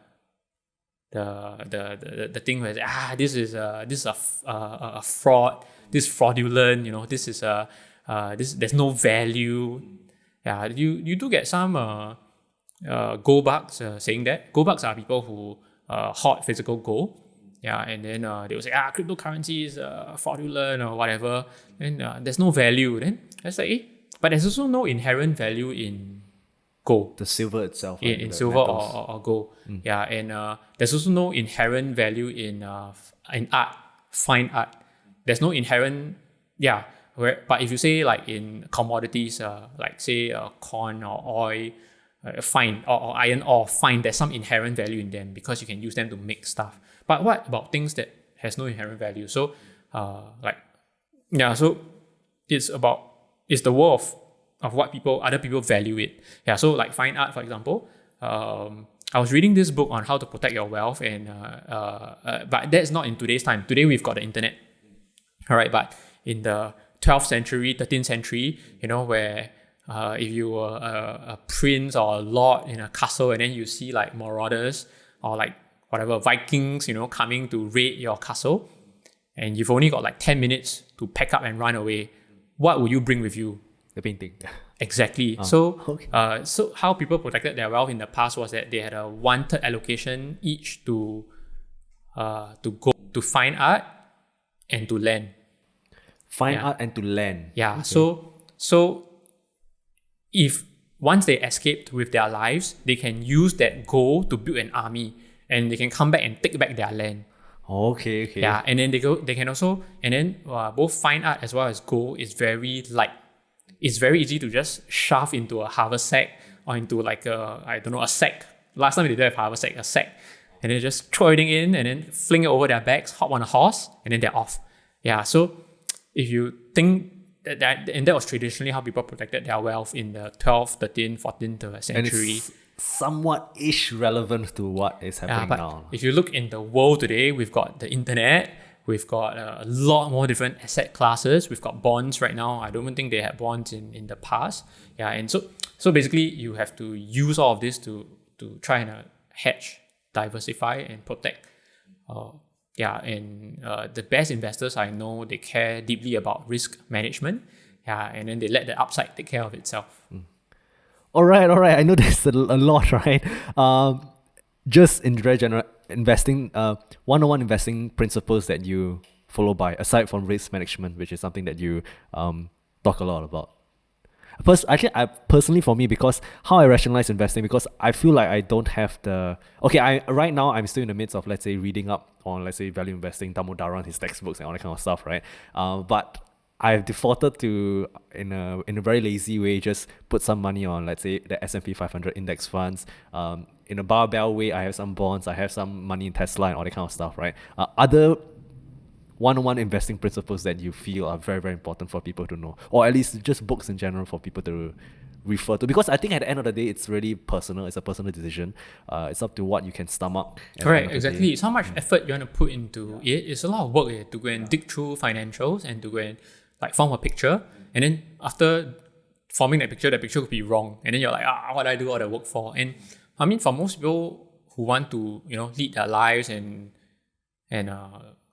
thing where this is a fraud, this is fraudulent, this is there's no value. Yeah, you do get some gold bugs saying that. Gold bugs are people who hoard physical gold. Yeah, and then they will say cryptocurrency is fraudulent or whatever, and there's no value. Then it's like, but there's also no inherent value in gold, the silver itself, in silver or gold. Yeah, and there's also no inherent value in art, fine art. There's no inherent, but if you say like in commodities, like say corn or oil, fine, or iron ore, fine, there's some inherent value in them because you can use them to make stuff. But what about things that has no inherent value? So so it's the world of what other people value it. Yeah, so like fine art, for example, I was reading this book on how to protect your wealth, and but that's not in today's time. Today we've got the internet, all right. But in the 12th century, 13th century, where if you were a prince or a lord in a castle, and then you see like marauders or like whatever Vikings, coming to raid your castle, and you've only got like 10 minutes to pack up and run away, what would you bring with you? The painting. Exactly. So how people protected their wealth in the past was that they had a 1/3 allocation each to go to fine art and to land. Fine art and to land. Yeah. Okay. So if once they escaped with their lives, they can use that gold to build an army, and they can come back and take back their land. Okay. Yeah, and then they can also, and then both fine art as well as gold is very light. It's very easy to just shove into a harvest sack, or into like a sack. Last time they didn't have harvest sack, a sack, and then just throw everything in, and then fling it over their backs, hop on a horse, and then they're off. Yeah, so if you think and that was traditionally how people protected their wealth in the 12th, 13th, 14th century. And it's somewhat-ish relevant to what is happening now. If you look in the world today, we've got the internet, we've got a lot more different asset classes, we've got bonds right now. I don't even think they had bonds in the past. Yeah, and so basically you have to use all of this to try and hedge, diversify, and protect. The best investors I know, they care deeply about risk management. Yeah, and then they let the upside take care of itself. All right. I know there's a lot, right? Just in very general, investing, one-on-one investing principles that you follow by, aside from risk management, which is something that you talk a lot about. Personally, for me, because how I rationalize investing, because I feel like I don't have right now I'm still in the midst of, let's say, reading up on, let's say, value investing, Damodaran, his textbooks and all that kind of stuff, right? But I've defaulted to in a very lazy way just put some money on, let's say, the S&P 500 index funds. In a barbell way, I have some bonds, I have some money in Tesla and all that kind of stuff, right? Other one-on-one investing principles that you feel are very, very important for people to know, or at least just books in general for people to refer to, because I think at the end of the day it's really personal. It's a personal decision. It's up to what you can stomach. Correct, exactly. It's how much effort you want to put into it. It's a lot of work to go and dig through financials and to go and like form a picture, and then after forming that picture could be wrong, and then you're like, what do I do all the work for? And I mean, for most people who want to lead their lives and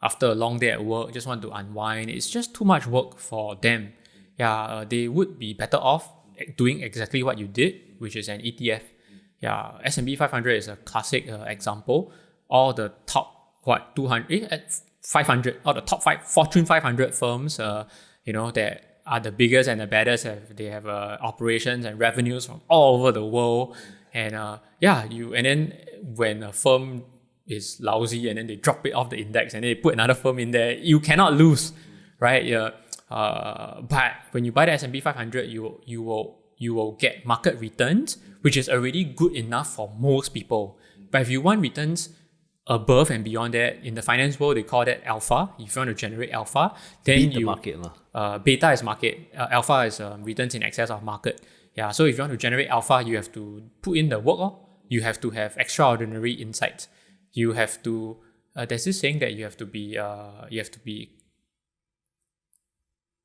after a long day at work just want to unwind, it's just too much work for them. They would be better off doing exactly what you did, which is an ETF. S&P 500 is a classic example. All the top 500, all the top 5 Fortune 500 firms, that are the biggest and the baddest. They have operations and revenues from all over the world. And and then when a firm is lousy and then they drop it off the index and they put another firm in there, you cannot lose, right? But when you buy the S&P 500, you will get market returns, which is already good enough for most people. But if you want returns above and beyond that, in the finance world they call that alpha. If you want to generate alpha, then the market, beta is market, alpha is returns in excess of market. So if you want to generate alpha, you have to put in the work. You have to have extraordinary insights. You have to. There's this saying that you have to be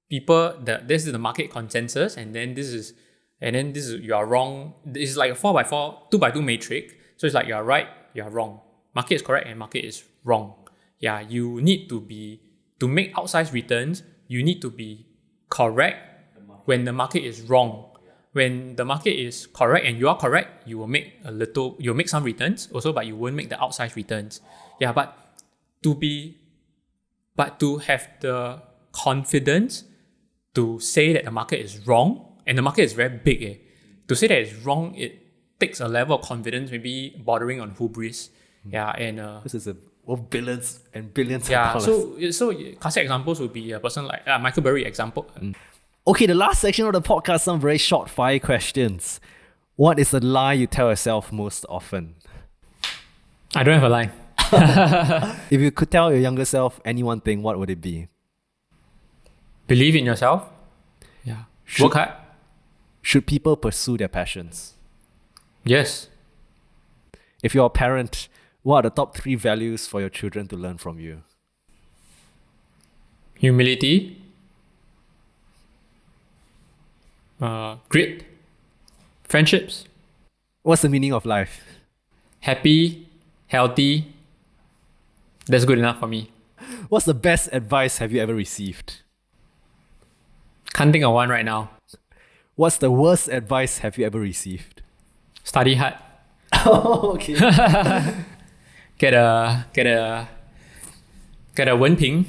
people. This is the market consensus, and then this is you are wrong. This is like a 4x4, 2x2 matrix. So it's like you are right, you are wrong. Market is correct, and market is wrong. You need to make outsized returns. You need to be correct when the market is wrong. When the market is correct and you are correct, you'll make some returns also, but you won't make the outsized returns. But to have the confidence to say that the market is wrong, and the market is very big. To say that it's wrong, it takes a level of confidence, maybe bordering on hubris. This is worth billions and billions of dollars. So classic examples would be a person like Michael Burry example. Okay, the last section of the podcast, some very short fire questions. What is the lie you tell yourself most often? I don't have a lie. If you could tell your younger self any one thing, what would it be? Believe in yourself. Work hard. Should people pursue their passions? Yes. If you're a parent, what are the top 3 values for your children to learn from you? Humility. Grit. Friendships. What's the meaning of life? Happy, healthy. That's good enough for me. What's the best advice have you ever received? Can't think of one right now. What's the worst advice have you ever received? Study hard. Oh, okay. Get a Wenping.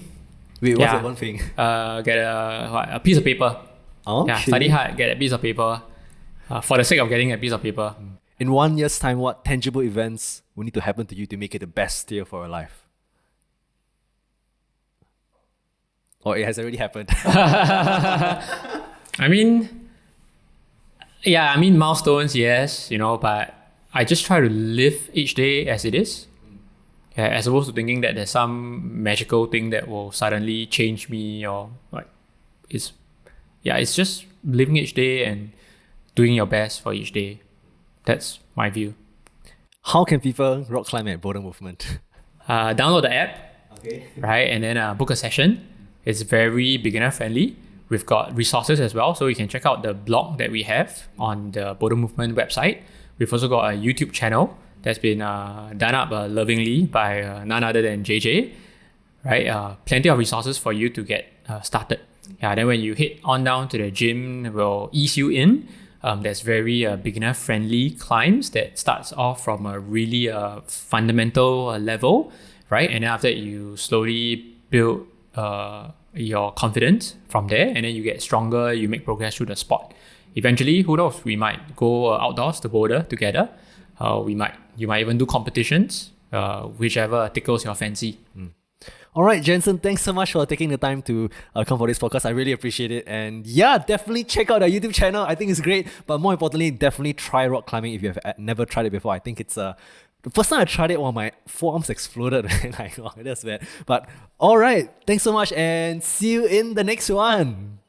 Wait, what's a Wenping? Get a piece of paper. Okay. Study hard, get a piece of paper. For the sake of getting a piece of paper. In 1 year's time, what tangible events will need to happen to you to make it the best year for your life? Or it has already happened? Milestones, yes, but I just try to live each day as it is. As opposed to thinking that there's some magical thing that will suddenly change me, or it's just living each day and doing your best for each day. That's my view. How can people rock climb at Boulder Movement? Download the app, right, and then book a session. It's very beginner friendly. We've got resources as well, so you can check out the blog that we have on the Boulder Movement website. We've also got a YouTube channel that's been done up lovingly by none other than JJ, right? Plenty of resources for you to get started. Then when you head on down to the gym, we'll ease you in. There's very beginner-friendly climbs that starts off from a really fundamental level, right? And then after that, you slowly build your confidence from there, and then you get stronger, you make progress through the sport. Eventually, who knows, we might go outdoors to Boulder together. You might even do competitions, whichever tickles your fancy. All right, Jansen, thanks so much for taking the time to come for this podcast. I really appreciate it. And yeah, definitely check out our YouTube channel. I think it's great. But more importantly, definitely try rock climbing if you have never tried it before. I think it's the first time I tried it, my forearms exploded. Like, oh, that's bad. But all right, thanks so much and see you in the next one.